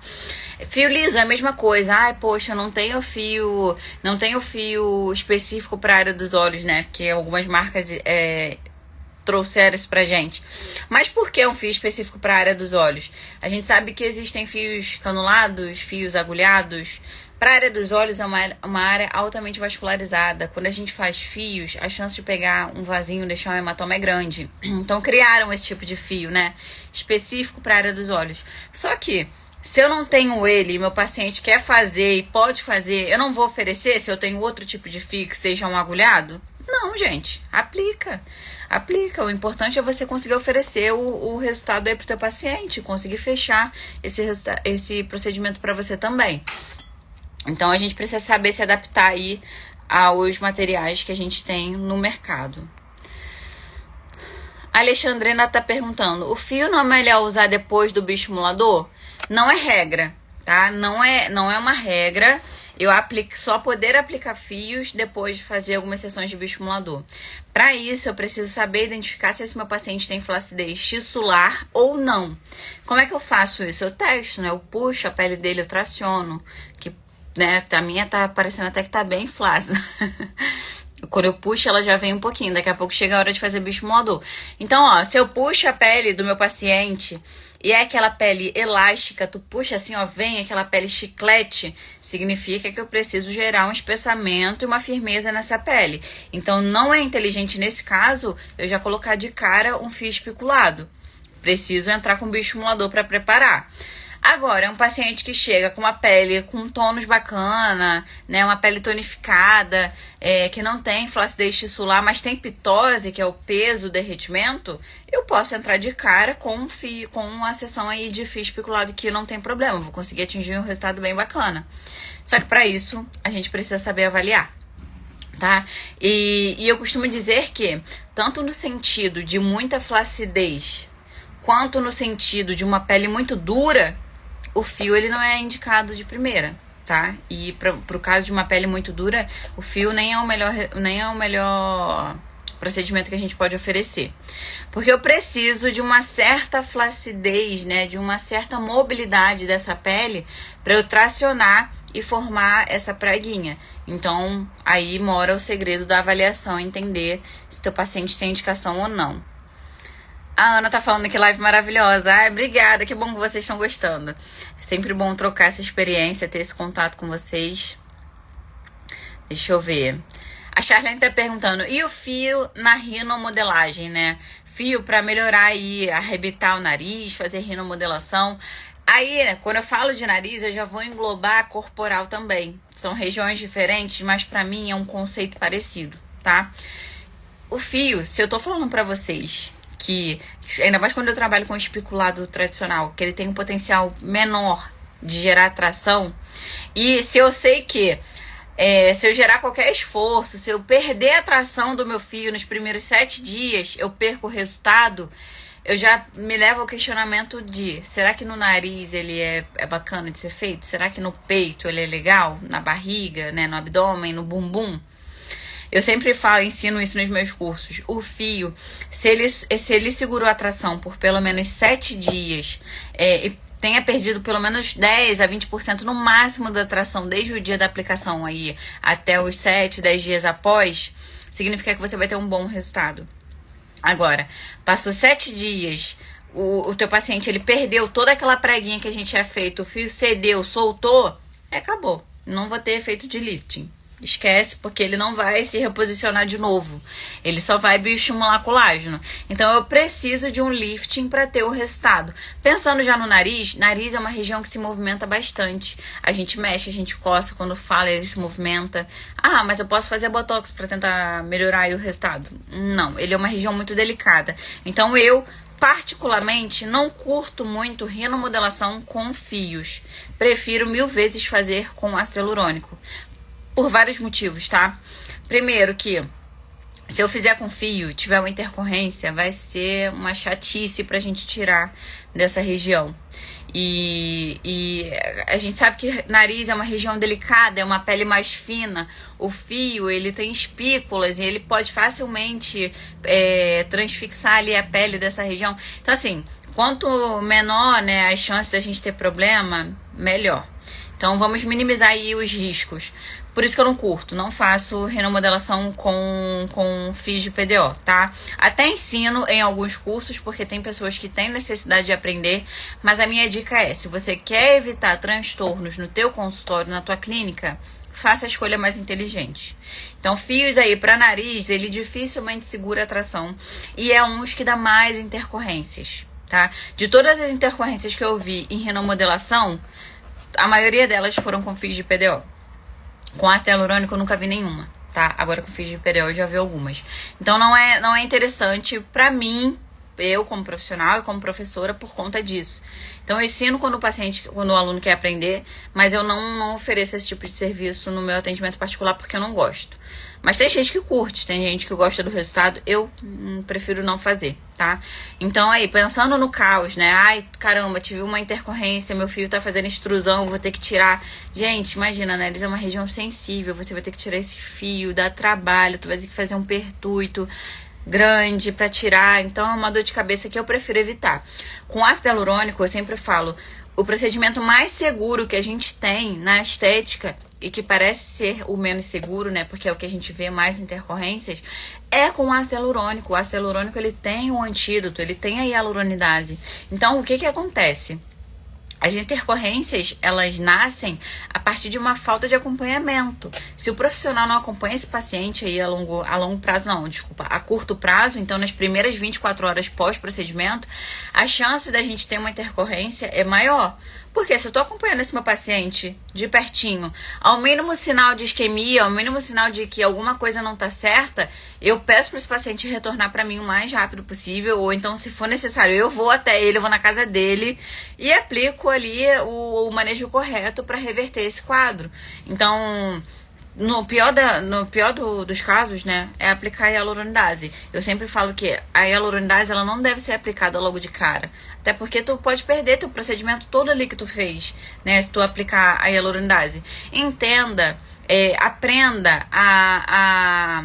Fio liso é a mesma coisa. Ai, poxa, eu não tenho fio específico para a área dos olhos, né? Porque algumas marcas trouxeram isso pra gente. Mas por que um fio específico para a área dos olhos? A gente sabe que existem fios canulados, fios agulhados. Para a área dos olhos é uma área altamente vascularizada. Quando a gente faz fios, a chance de pegar um vasinho e deixar um hematoma é grande. Então criaram esse tipo de fio, né? Específico para a área dos olhos. Só que se eu não tenho ele e meu paciente quer fazer e pode fazer, eu não vou oferecer se eu tenho outro tipo de fio que seja um agulhado? Não, gente. Aplica. O importante é você conseguir oferecer o resultado aí pro teu paciente, conseguir fechar esse procedimento para você também. Então a gente precisa saber se adaptar aí aos materiais que a gente tem no mercado. A Alexandrina tá perguntando, o fio não é melhor usar depois do bioestimulador? Não é regra, tá? Não é uma regra. Eu só poder aplicar fios depois de fazer algumas sessões de bioestimulador. Para isso, eu preciso saber identificar se esse meu paciente tem flacidez tissular ou não. Como é que eu faço isso? Eu testo, né? Eu puxo a pele dele, eu traciono. Que, né, a minha tá parecendo até que tá bem flácida. Quando eu puxo, ela já vem um pouquinho. Daqui a pouco chega a hora de fazer bioestimulador. Então, ó, se eu puxo a pele do meu paciente e é aquela pele elástica, tu puxa assim, ó, vem aquela pele chiclete, significa que eu preciso gerar um espessamento e uma firmeza nessa pele. Então, não é inteligente nesse caso eu já colocar de cara um fio especulado. Preciso entrar com bioestimulador para preparar. Agora, é um paciente que chega com uma pele com tônus bacana, né, uma pele tonificada, que não tem flacidez tissular, mas tem pitose, que é o peso, o derretimento, eu posso entrar de cara com um fio, com uma sessão aí de fio especulado que não tem problema, vou conseguir atingir um resultado bem bacana. Só que para isso, a gente precisa saber avaliar, tá? E eu costumo dizer que, tanto no sentido de muita flacidez, quanto no sentido de uma pele muito dura, o fio ele não é indicado de primeira, tá? E pro caso de uma pele muito dura, o fio nem é o melhor procedimento que a gente pode oferecer. Porque eu preciso de uma certa flacidez, né? De uma certa mobilidade dessa pele para eu tracionar e formar essa praguinha. Então, aí mora o segredo da avaliação, entender se teu paciente tem indicação ou não. A Ana tá falando que live maravilhosa. Ai, obrigada, que bom que vocês estão gostando. É sempre bom trocar essa experiência, ter esse contato com vocês. Deixa eu ver. A Charlene tá perguntando, e o fio na rinomodelagem, né? Fio para melhorar aí, arrebitar o nariz, fazer rinomodelação. Aí, né, quando eu falo de nariz, eu já vou englobar a corporal também. São regiões diferentes, mas para mim é um conceito parecido, tá? O fio, se eu tô falando para vocês que, ainda mais quando eu trabalho com especulado tradicional, que ele tem um potencial menor de gerar atração, e se eu sei que se eu gerar qualquer esforço, se eu perder a atração do meu fio nos primeiros 7 dias, eu perco o resultado, eu já me levo ao questionamento de, será que no nariz ele é bacana de ser feito? Será que no peito ele é legal? Na barriga, né, no abdômen, no bumbum? Eu sempre ensino isso nos meus cursos. O fio, se ele segurou a atração por pelo menos 7 dias e tenha perdido pelo menos 10 a 20% no máximo da atração desde o dia da aplicação aí até os 7, 10 dias após, significa que você vai ter um bom resultado. Agora, passou 7 dias, o teu paciente ele perdeu toda aquela preguinha que a gente tinha feito, o fio cedeu, soltou, acabou. Não vou ter efeito de lifting. Esquece, porque ele não vai se reposicionar de novo. Ele só vai bioestimular colágeno. Então, eu preciso de um lifting para ter o resultado. Pensando já no nariz, nariz é uma região que se movimenta bastante. A gente mexe, a gente coça, quando fala ele se movimenta. Ah, mas eu posso fazer botox para tentar melhorar aí o resultado? Não, ele é uma região muito delicada. Então, eu particularmente não curto muito rinomodelação com fios. Prefiro 1000 vezes fazer com ácido hialurônico. Por vários motivos, tá? Primeiro que, se eu fizer com fio, tiver uma intercorrência, vai ser uma chatice pra gente tirar dessa região. E a gente sabe que nariz é uma região delicada, é uma pele mais fina. O fio, ele tem espículas e ele pode facilmente transfixar ali a pele dessa região. Então, assim, quanto menor, né, as chances da gente ter problema, melhor. Então, vamos minimizar aí os riscos. Por isso que eu não curto, não faço rinomodelação com fios de PDO, tá? Até ensino em alguns cursos, porque tem pessoas que têm necessidade de aprender, mas a minha dica é, se você quer evitar transtornos no teu consultório, na tua clínica, faça a escolha mais inteligente. Então, fios aí para nariz, ele dificilmente segura a tração e é um dos que dá mais intercorrências, tá? De todas as intercorrências que eu vi em rinomodelação, a maioria delas foram com fios de PDO. Com ácido hialurônico eu nunca vi nenhuma, tá? Agora com fios de PDO eu já vi algumas. Então não é interessante pra mim, eu como profissional e como professora por conta disso. Então eu ensino quando o aluno quer aprender, mas eu não ofereço esse tipo de serviço no meu atendimento particular porque eu não gosto. Mas tem gente que curte, tem gente que gosta do resultado, eu prefiro não fazer, tá? Então aí, pensando no caos, né? Ai, caramba, tive uma intercorrência, meu filho tá fazendo extrusão, vou ter que tirar. Gente, imagina, né? Eles é uma região sensível, você vai ter que tirar esse fio, dá trabalho, tu vai ter que fazer um pertuito grande para tirar, então é uma dor de cabeça que eu prefiro evitar. Com ácido hialurônico, eu sempre falo, o procedimento mais seguro que a gente tem na estética e que parece ser o menos seguro, né, porque é o que a gente vê mais intercorrências, é com ácido hialurônico. O ácido hialurônico, ele tem um antídoto, ele tem a hialuronidase. Então, o que acontece? As intercorrências, elas nascem a partir de uma falta de acompanhamento. Se o profissional não acompanha esse paciente aí a longo prazo, não, desculpa, a curto prazo, então nas primeiras 24 horas pós-procedimento, a chance da gente ter uma intercorrência é maior. Porque se eu estou acompanhando esse meu paciente de pertinho, ao mínimo sinal de isquemia, ao mínimo sinal de que alguma coisa não está certa, eu peço para esse paciente retornar para mim o mais rápido possível, ou então, se for necessário, eu vou até ele, eu vou na casa dele e aplico ali o manejo correto para reverter esse quadro. Então, no pior dos casos, né, é aplicar a hialuronidase. Eu sempre falo que a hialuronidase, ela não deve ser aplicada logo de cara. Até porque tu pode perder teu procedimento todo ali que tu fez, né, se tu aplicar a hialuronidase. Entenda, aprenda a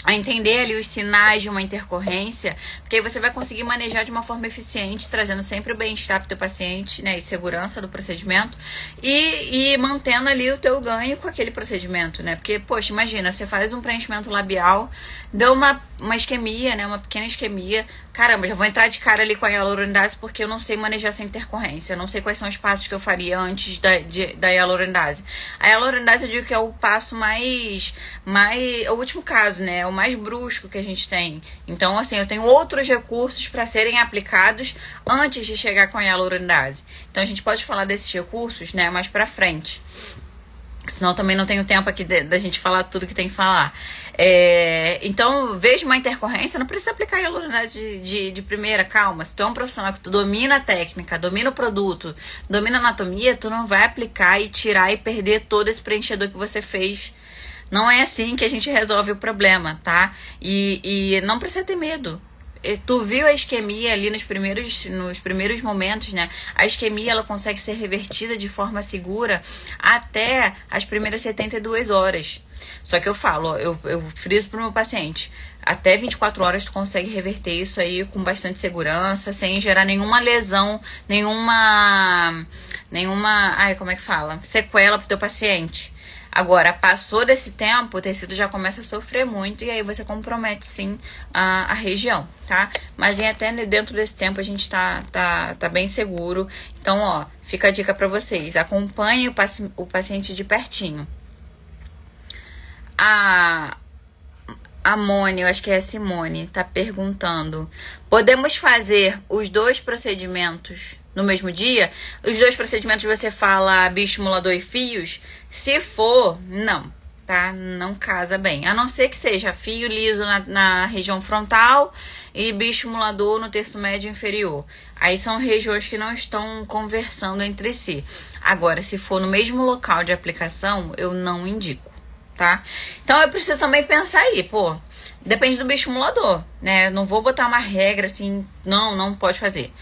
entender ali os sinais de uma intercorrência, porque aí você vai conseguir manejar de uma forma eficiente, trazendo sempre o bem-estar para o teu paciente, né, e segurança do procedimento, e mantendo ali o teu ganho com aquele procedimento, né, porque, poxa, imagina, você faz um preenchimento labial, deu uma isquemia, né, uma pequena isquemia, caramba, já vou entrar de cara ali com a hialuronidase porque eu não sei manejar essa intercorrência, eu não sei quais são os passos que eu faria antes da hialuronidase. A hialuronidase, eu digo que é o passo o último caso, né, o mais brusco que a gente tem. Então, assim, eu tenho outros recursos para serem aplicados antes de chegar com a hialuronidase. Então, a gente pode falar desses recursos, né, mais pra frente. Senão também não tenho tempo aqui da gente falar tudo que tem que falar. Então, vejo uma intercorrência, não precisa aplicar a hialuronidase de primeira, calma. Se tu é um profissional que tu domina a técnica, domina o produto, domina a anatomia, tu não vai aplicar e tirar e perder todo esse preenchedor que você fez. Não é assim que a gente resolve o problema, tá? E não precisa ter medo. Tu viu a isquemia ali nos primeiros momentos, né? A isquemia, ela consegue ser revertida de forma segura até as primeiras 72 horas. Só que eu falo, eu friso pro meu paciente, até 24 horas tu consegue reverter isso aí com bastante segurança, sem gerar nenhuma lesão, nenhuma, como é que fala? Sequela pro teu paciente. Agora, passou desse tempo, o tecido já começa a sofrer muito e aí você compromete sim a região, tá? Mas até dentro desse tempo a gente tá bem seguro. Então, ó, fica a dica pra vocês. Acompanhe o paciente de pertinho. A Mone, eu acho que é a Simone, tá perguntando: podemos fazer os dois procedimentos no mesmo dia? Os dois procedimentos você fala bioestimulador e fios? Se for, não, tá? Não casa bem. A não ser que seja fio liso na região frontal e bioestimulador no terço médio inferior. Aí são regiões que não estão conversando entre si. Agora, se for no mesmo local de aplicação, eu não indico, tá? Então eu preciso também pensar aí, pô, depende do bioestimulador, né? Não vou botar uma regra assim, não pode fazer.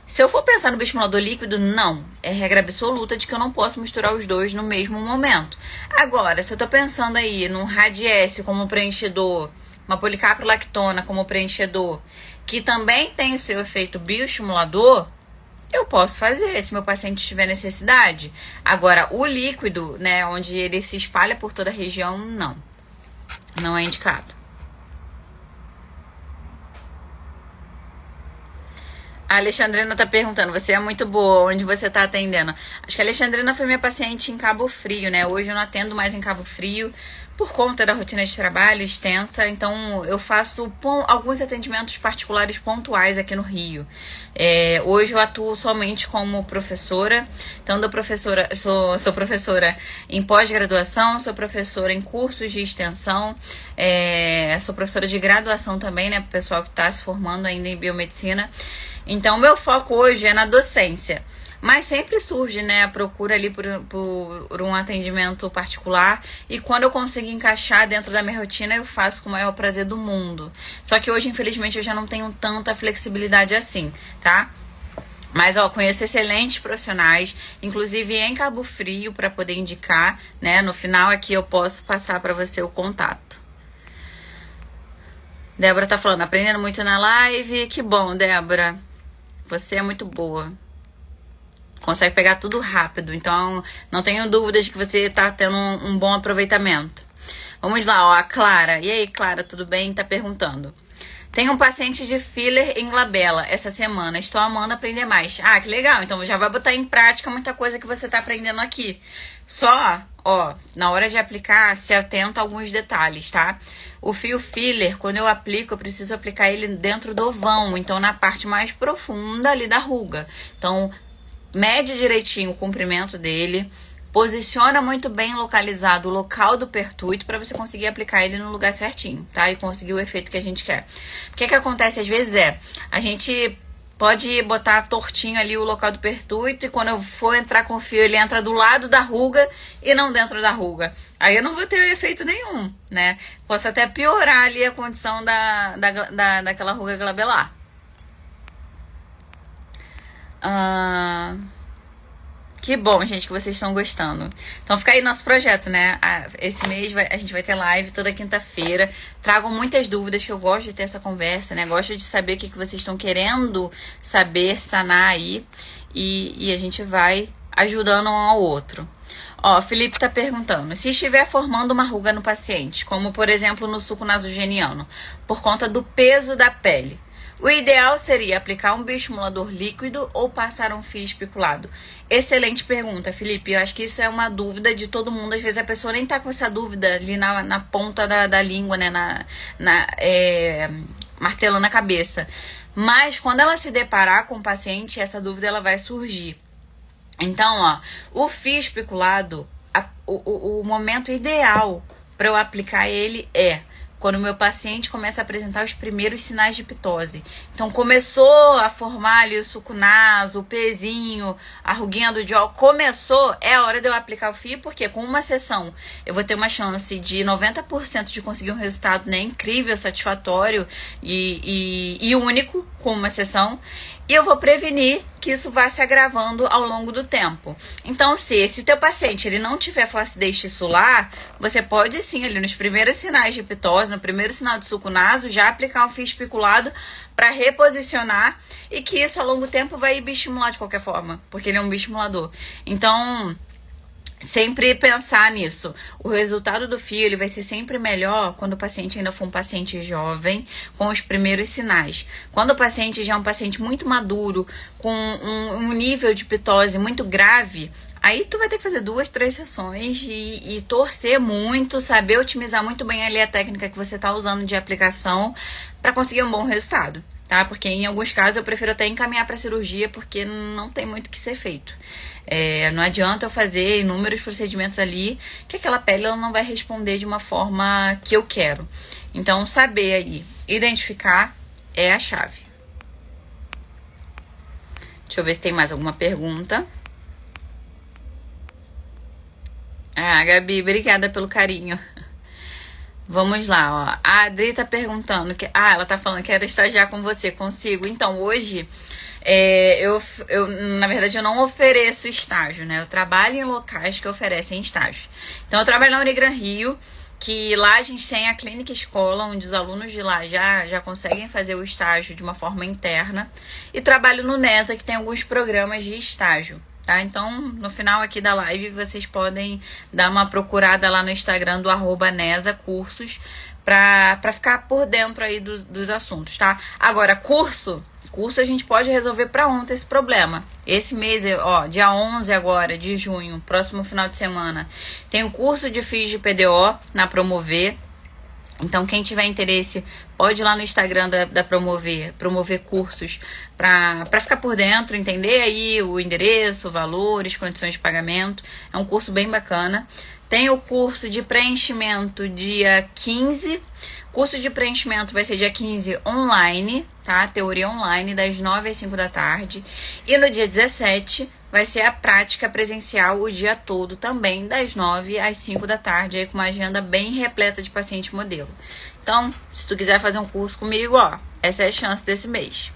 Se eu for pensar no bioestimulador líquido, não. É regra absoluta de que eu não posso misturar os dois no mesmo momento. Agora, se eu tô pensando aí num Radiesse como preenchedor, uma policaprolactona como preenchedor, que também tem o seu efeito bioestimulador, eu posso fazer, se meu paciente tiver necessidade. Agora, o líquido, né, onde ele se espalha por toda a região, não é indicado. A Alexandrina tá perguntando, você é muito boa, onde você tá atendendo? Acho que a Alexandrina foi minha paciente em Cabo Frio, né? Hoje eu não atendo mais em Cabo Frio por conta da rotina de trabalho extensa, então eu faço alguns atendimentos particulares pontuais aqui no Rio. Hoje eu atuo somente como professora, então sou professora em pós-graduação, sou professora em cursos de extensão, sou professora de graduação também, né, para o pessoal que está se formando ainda em biomedicina. Então, meu foco hoje é na docência. Mas sempre surge, né, a procura ali por um atendimento particular. E quando eu consigo encaixar dentro da minha rotina, eu faço com o maior prazer do mundo. Só que hoje, infelizmente, eu já não tenho tanta flexibilidade assim, tá? Mas, conheço excelentes profissionais, inclusive em Cabo Frio, para poder indicar, né? No final aqui eu posso passar para você o contato. Débora tá falando, aprendendo muito na live. Que bom, Débora. Você é muito boa. Consegue pegar tudo rápido. Então, não tenho dúvidas de que você tá tendo um bom aproveitamento. Vamos lá, a Clara. E aí, Clara, tudo bem? Tá perguntando. Tem um paciente de filler em glabela essa semana. Estou amando aprender mais. Ah, que legal. Então, já vai botar em prática muita coisa que você tá aprendendo aqui. Só, na hora de aplicar, se atenta a alguns detalhes, tá? O fio filler, quando eu aplico, eu preciso aplicar ele dentro do vão. Então, na parte mais profunda ali da ruga. Então, mede direitinho o comprimento dele, posiciona muito bem localizado o local do pertuito para você conseguir aplicar ele no lugar certinho, tá? E conseguir o efeito que a gente quer. O que acontece às vezes a gente pode botar tortinho ali o local do pertuito e quando eu for entrar com o fio, ele entra do lado da ruga e não dentro da ruga. Aí eu não vou ter efeito nenhum, né? Posso até piorar ali a condição daquela ruga glabelar. Que bom, gente, que vocês estão gostando. Então fica aí nosso projeto, né? Esse mês a gente vai ter live toda quinta-feira. Tragam muitas dúvidas, que eu gosto de ter essa conversa, né? Gosto de saber o que vocês estão querendo saber, sanar aí. E a gente vai ajudando um ao outro. Felipe tá perguntando, se estiver formando uma ruga no paciente, como por exemplo no suco nasogeniano, por conta do peso da pele, o ideal seria aplicar um bioestimulador líquido ou passar um fio especulado? Excelente pergunta, Felipe. Eu acho que isso é uma dúvida de todo mundo. Às vezes a pessoa nem tá com essa dúvida ali na ponta da língua, né? Martelando na cabeça. Mas quando ela se deparar com o paciente, essa dúvida ela vai surgir. Então, o fio especulado, o momento ideal para eu aplicar ele é quando o meu paciente começa a apresentar os primeiros sinais de pitose. Então, começou a formar ali o suco naso, o pezinho, a ruguinha do diol, começou, é a hora de eu aplicar o fio, porque com uma sessão eu vou ter uma chance de 90% de conseguir um resultado, né, incrível, satisfatório e único com uma sessão. E eu vou prevenir que isso vá se agravando ao longo do tempo. Então, se esse teu paciente ele não tiver flacidez tissular, você pode sim, ali nos primeiros sinais de pitose, no primeiro sinal de suco naso, já aplicar um fio especulado para reposicionar e que isso ao longo do tempo vai bioestimular de qualquer forma, porque ele é um bioestimulador. Então, sempre pensar nisso. O resultado do fio ele vai ser sempre melhor quando o paciente ainda for um paciente jovem, com os primeiros sinais. Quando o paciente já é um paciente muito maduro, com um nível de pitose muito grave, aí tu vai ter que fazer 2, 3 sessões e torcer muito, saber otimizar muito bem ali a técnica que você está usando de aplicação para conseguir um bom resultado, tá? Porque em alguns casos eu prefiro até encaminhar para cirurgia porque não tem muito o que ser feito. Não adianta eu fazer inúmeros procedimentos ali que aquela pele ela não vai responder de uma forma que eu quero. Então, saber aí, identificar é a chave. Deixa eu ver se tem mais alguma pergunta. Gabi, obrigada pelo carinho. Vamos lá, A Adri tá perguntando que... ela tá falando que era estagiar com você, consigo. Então, hoje... na verdade, eu não ofereço estágio, né? Eu trabalho em locais que oferecem estágio. Então, eu trabalho na Unigran Rio, que lá a gente tem a clínica escola, onde os alunos de lá já conseguem fazer o estágio de uma forma interna. E trabalho no NESA, que tem alguns programas de estágio, tá? Então, no final aqui da live, vocês podem dar uma procurada lá no Instagram do @NESAcursos pra ficar por dentro aí dos assuntos, tá? Agora, curso curso, a gente pode resolver para ontem esse problema. Esse mês, ó, dia 11 agora, de junho, próximo final de semana, tem o curso de FIIs de PDO na Promover. Então, quem tiver interesse, pode ir lá no Instagram da Promover cursos para ficar por dentro, entender aí o endereço, valores, condições de pagamento. É um curso bem bacana. Tem o curso de preenchimento dia 15. Curso de preenchimento vai ser dia 15 online, tá? Teoria online, das 9 às 5 da tarde. E no dia 17 vai ser a prática presencial o dia todo também, das 9 às 5 da tarde, aí com uma agenda bem repleta de paciente modelo. Então, se tu quiser fazer um curso comigo, ó, essa é a chance desse mês.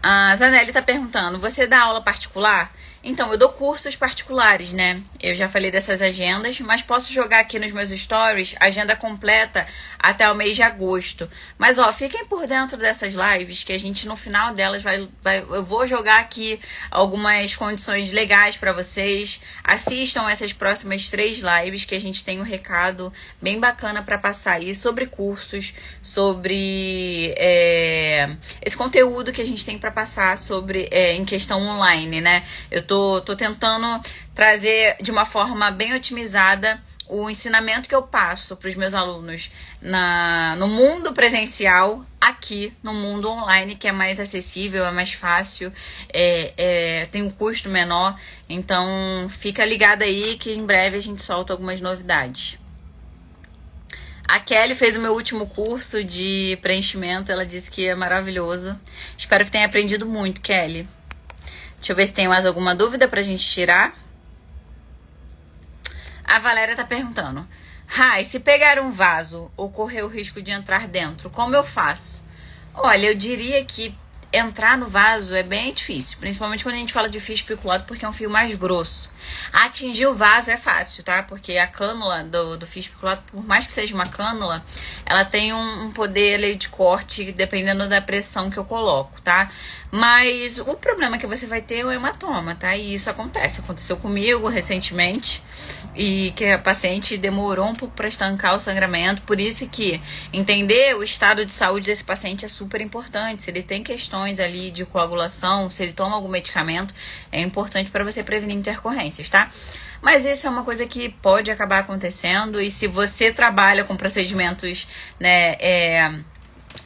A Zanelli tá perguntando, você dá aula particular? Então, eu dou cursos particulares, né? Eu já falei dessas agendas, mas posso jogar aqui nos meus stories a agenda completa até o mês de agosto. Mas, ó, fiquem por dentro dessas lives, que a gente, no final delas, eu vou jogar aqui algumas condições legais para vocês. Assistam essas próximas 3 lives, que a gente tem um recado bem bacana para passar aí sobre cursos, sobre esse conteúdo que a gente tem para passar sobre em questão online, né? Eu tô tentando trazer de uma forma bem otimizada o ensinamento que eu passo para os meus alunos no mundo presencial, aqui no mundo online, que é mais acessível, é mais fácil, tem um custo menor. Então fica ligado aí que em breve a gente solta algumas novidades. A Kelly fez o meu último curso de preenchimento, ela disse que é maravilhoso. Espero que tenha aprendido muito, Kelly. Deixa eu ver se tem mais alguma dúvida pra gente tirar. A Valéria tá perguntando. Rai, se pegar um vaso ou correr o risco de entrar dentro, como eu faço? Olha, eu diria que entrar no vaso é bem difícil, principalmente quando a gente fala de fio especulado, porque é um fio mais grosso. Atingir o vaso é fácil, tá? Porque a cânula do fio especulado, por mais que seja uma cânula, ela tem um poder ali de corte, dependendo da pressão que eu coloco, tá? Mas o problema que você vai ter é o hematoma, tá? E isso aconteceu comigo recentemente, e que a paciente demorou um pouco para estancar o sangramento. Por isso que entender o estado de saúde desse paciente é super importante. Se ele tem questões ali de coagulação, se ele toma algum medicamento, é importante para você prevenir intercorrências, tá? Mas isso é uma coisa que pode acabar acontecendo, e se você trabalha com procedimentos, né,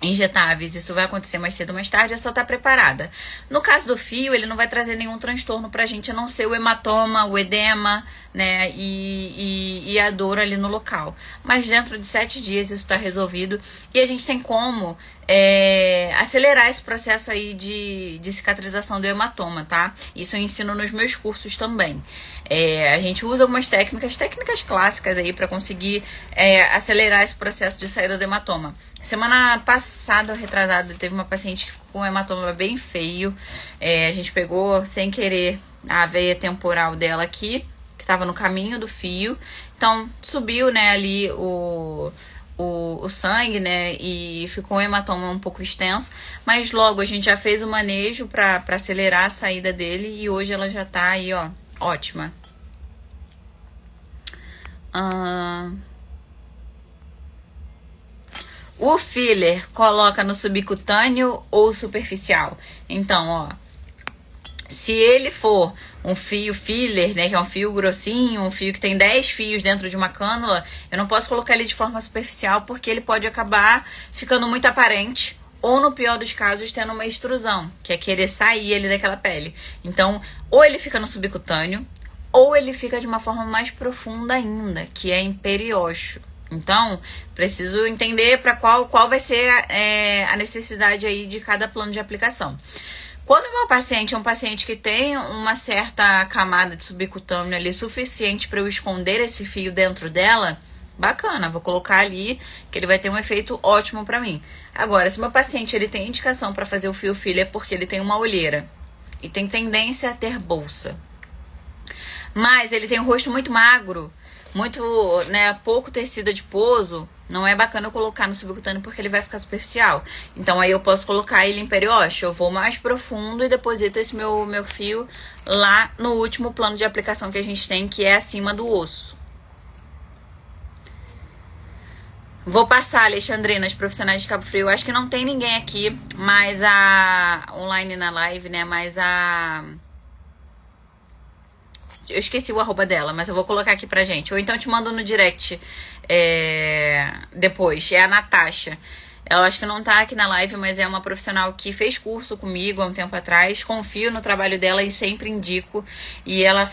injetáveis, isso vai acontecer mais cedo ou mais tarde, é só estar preparada. No caso do fio, ele não vai trazer nenhum transtorno pra gente, a não ser o hematoma, o edema, né, e a dor ali no local. Mas dentro de 7 dias isso está resolvido, e a gente tem como acelerar esse processo aí de cicatrização do hematoma, tá? Isso eu ensino nos meus cursos também. A gente usa algumas técnicas clássicas aí para conseguir acelerar esse processo de saída do hematoma. Semana passada, retrasada, teve uma paciente que ficou com um hematoma bem feio. A gente pegou sem querer a veia temporal dela aqui, que estava no caminho do fio. Então subiu, né, ali o sangue, né, e ficou um hematoma um pouco extenso, mas logo a gente já fez o manejo para acelerar a saída dele, e hoje ela já tá aí, ó, ótima. O filler coloca no subcutâneo ou superficial? Então, ó, se ele for um fio filler, né, que é um fio grossinho, um fio que tem 10 fios dentro de uma cânula, eu não posso colocar ele de forma superficial, porque ele pode acabar ficando muito aparente, ou no pior dos casos, tendo uma extrusão, que é querer sair ele daquela pele. Então, ou ele fica no subcutâneo, ou ele fica de uma forma mais profunda ainda, que é em periósteo. Então, preciso entender para qual vai ser a necessidade aí de cada plano de aplicação. Quando o meu paciente é um paciente que tem uma certa camada de subcutâneo ali suficiente para eu esconder esse fio dentro dela, bacana, vou colocar ali que ele vai ter um efeito ótimo para mim. Agora, se meu paciente ele tem indicação para fazer o fio filler porque ele tem uma olheira e tem tendência a ter bolsa, mas ele tem um rosto muito magro, muito, né, pouco tecido adiposo, não é bacana eu colocar no subcutâneo porque ele vai ficar superficial. Então aí eu posso colocar ele em periósteo, eu vou mais profundo e deposito esse meu fio lá no último plano de aplicação que a gente tem, que é acima do osso. Vou passar, Alexandrina, as profissionais de Cabo Frio. Acho que não tem ninguém aqui, mas a online na live, né? Mas a eu esqueci o arroba dela, mas eu vou colocar aqui pra gente. Ou então te mando no direct depois. É a Natasha. Ela acho que não tá aqui na live, mas é uma profissional que fez curso comigo há um tempo atrás. Confio no trabalho dela e sempre indico. E ela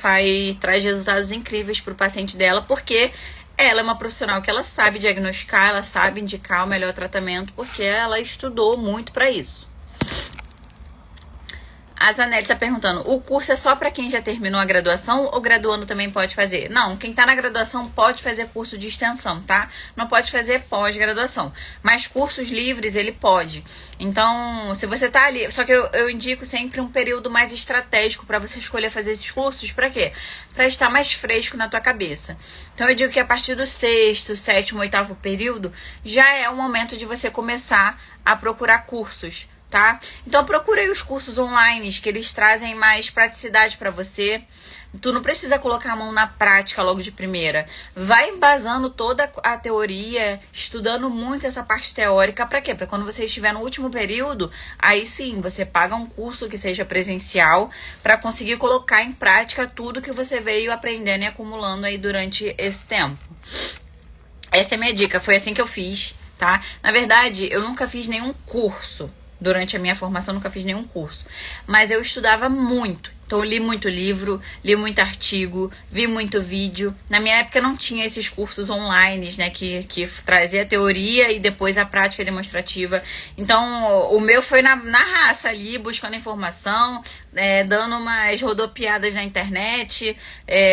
traz resultados incríveis pro paciente dela, porque ela é uma profissional que ela sabe diagnosticar, ela sabe indicar o melhor tratamento, porque ela estudou muito para isso. A Zanelli tá perguntando, o curso é só para quem já terminou a graduação ou graduando também pode fazer? Não, quem tá na graduação pode fazer curso de extensão, tá? Não pode fazer pós-graduação, mas cursos livres ele pode. Então, se você tá ali, só que eu indico sempre um período mais estratégico para você escolher fazer esses cursos, para quê? Para estar mais fresco na tua cabeça. Então eu digo que a partir do 6º, 7º, 8º período já é o momento de você começar a procurar cursos, tá? Então procura aí os cursos online, que eles trazem mais praticidade para você. Tu não precisa colocar a mão na prática logo de primeira. Vai embasando toda a teoria, estudando muito essa parte teórica. Para quê? Para quando você estiver no último período, aí sim, você paga um curso que seja presencial para conseguir colocar em prática tudo que você veio aprendendo e acumulando aí durante esse tempo. Essa é a minha dica, foi assim que eu fiz, tá? Na verdade, eu nunca fiz nenhum curso. Durante a minha formação, nunca fiz nenhum curso. Mas eu estudava muito. Então, eu li muito livro, li muito artigo, vi muito vídeo. Na minha época, não tinha esses cursos online, né? Que trazia a teoria e depois a prática demonstrativa. Então, o meu foi na raça ali, buscando informação, dando umas rodopiadas na internet,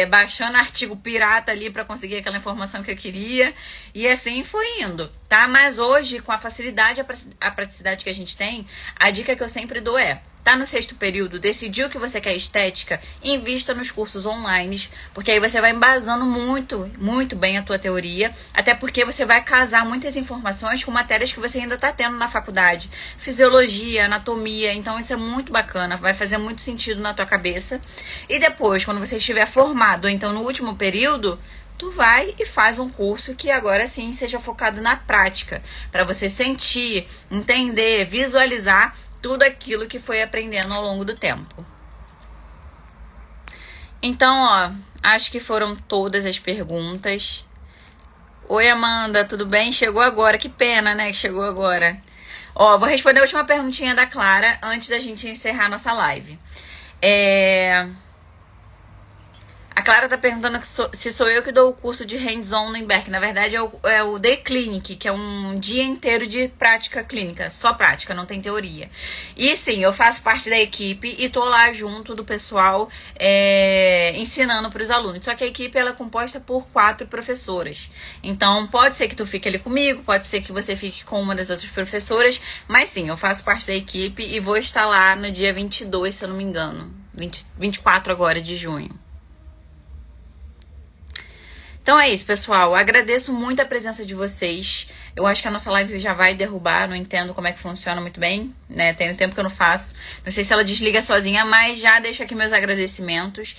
baixando artigo pirata ali para conseguir aquela informação que eu queria. E assim foi indo, tá? Mas hoje, com a facilidade e a praticidade que a gente tem, a dica que eu sempre dou tá no 6º período, decidiu que você quer estética, invista nos cursos online, porque aí você vai embasando muito, muito bem a tua teoria, até porque você vai casar muitas informações com matérias que você ainda tá tendo na faculdade, fisiologia, anatomia, então isso é muito bacana, vai fazer muito sentido na tua cabeça. E depois, quando você estiver formado, ou então no último período, tu vai e faz um curso que agora sim seja focado na prática, para você sentir, entender, visualizar tudo aquilo que foi aprendendo ao longo do tempo. Então, ó, acho que foram todas as perguntas. Oi, Amanda, tudo bem? Chegou agora, que pena, né, que chegou agora. Ó, vou responder a última perguntinha da Clara antes da gente encerrar nossa live. A Clara tá perguntando se sou eu que dou o curso de hands-on no Emberc. Na verdade, é o Day Clinic, que é um dia inteiro de prática clínica. Só prática, não tem teoria. E sim, eu faço parte da equipe e tô lá junto do pessoal ensinando para os alunos. Só que a equipe ela é composta por 4 professoras. Então, pode ser que tu fique ali comigo, pode ser que você fique com uma das outras professoras. Mas sim, eu faço parte da equipe e vou estar lá no dia 22, se eu não me engano. 24 agora de junho. Então é isso, pessoal. Agradeço muito a presença de vocês. Eu acho que a nossa live já vai derrubar, não entendo como é que funciona muito bem, né? Tem um tempo que eu não faço. Não sei se ela desliga sozinha, mas já deixo aqui meus agradecimentos.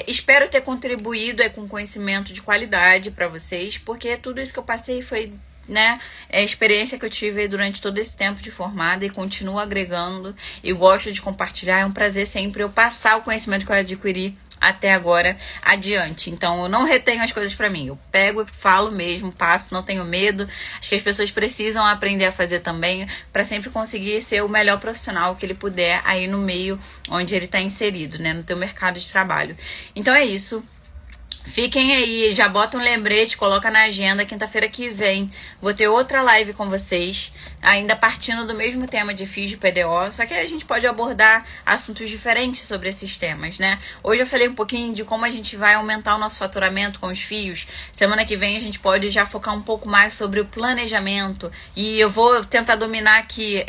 Espero ter contribuído com conhecimento de qualidade para vocês, porque tudo isso que eu passei foi, né, a experiência que eu tive durante todo esse tempo de formada e continuo agregando e gosto de compartilhar. É um prazer sempre eu passar o conhecimento que eu adquiri até agora adiante. Então eu não retenho as coisas pra mim, eu pego e falo mesmo, passo, não tenho medo. Acho que as pessoas precisam aprender a fazer também para sempre conseguir ser o melhor profissional que ele puder aí no meio onde ele tá inserido, né, no teu mercado de trabalho. Então é isso. Fiquem aí, já bota um lembrete, coloca na agenda, quinta-feira que vem vou ter outra live com vocês, ainda partindo do mesmo tema de FIIs de PDO, só que a gente pode abordar assuntos diferentes sobre esses temas, né? Hoje eu falei um pouquinho de como a gente vai aumentar o nosso faturamento com os FIIs, semana que vem a gente pode já focar um pouco mais sobre o planejamento, e eu vou tentar dominar aqui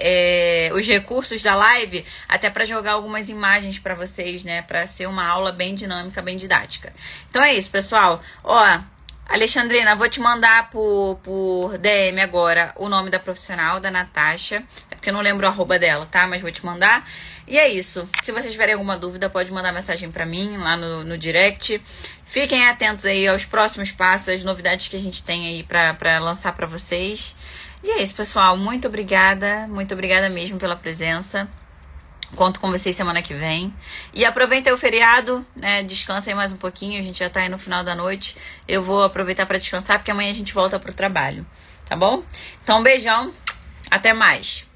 os recursos da live, até para jogar algumas imagens para vocês, né? Para ser uma aula bem dinâmica, bem didática. Então é isso, pessoal. Ó, Alexandrina, vou te mandar por DM agora o nome da profissional, da Natasha. É porque eu não lembro o arroba dela, tá? Mas vou te mandar. E é isso. Se vocês tiverem alguma dúvida, pode mandar mensagem pra mim lá no direct. Fiquem atentos aí aos próximos passos, as novidades que a gente tem aí pra lançar pra vocês. E é isso, pessoal. Muito obrigada mesmo pela presença. Conto com vocês semana que vem. E aproveitem o feriado, né? Descansem mais um pouquinho. A gente já tá aí no final da noite. Eu vou aproveitar pra descansar, porque amanhã a gente volta pro trabalho. Tá bom? Então, um beijão. Até mais.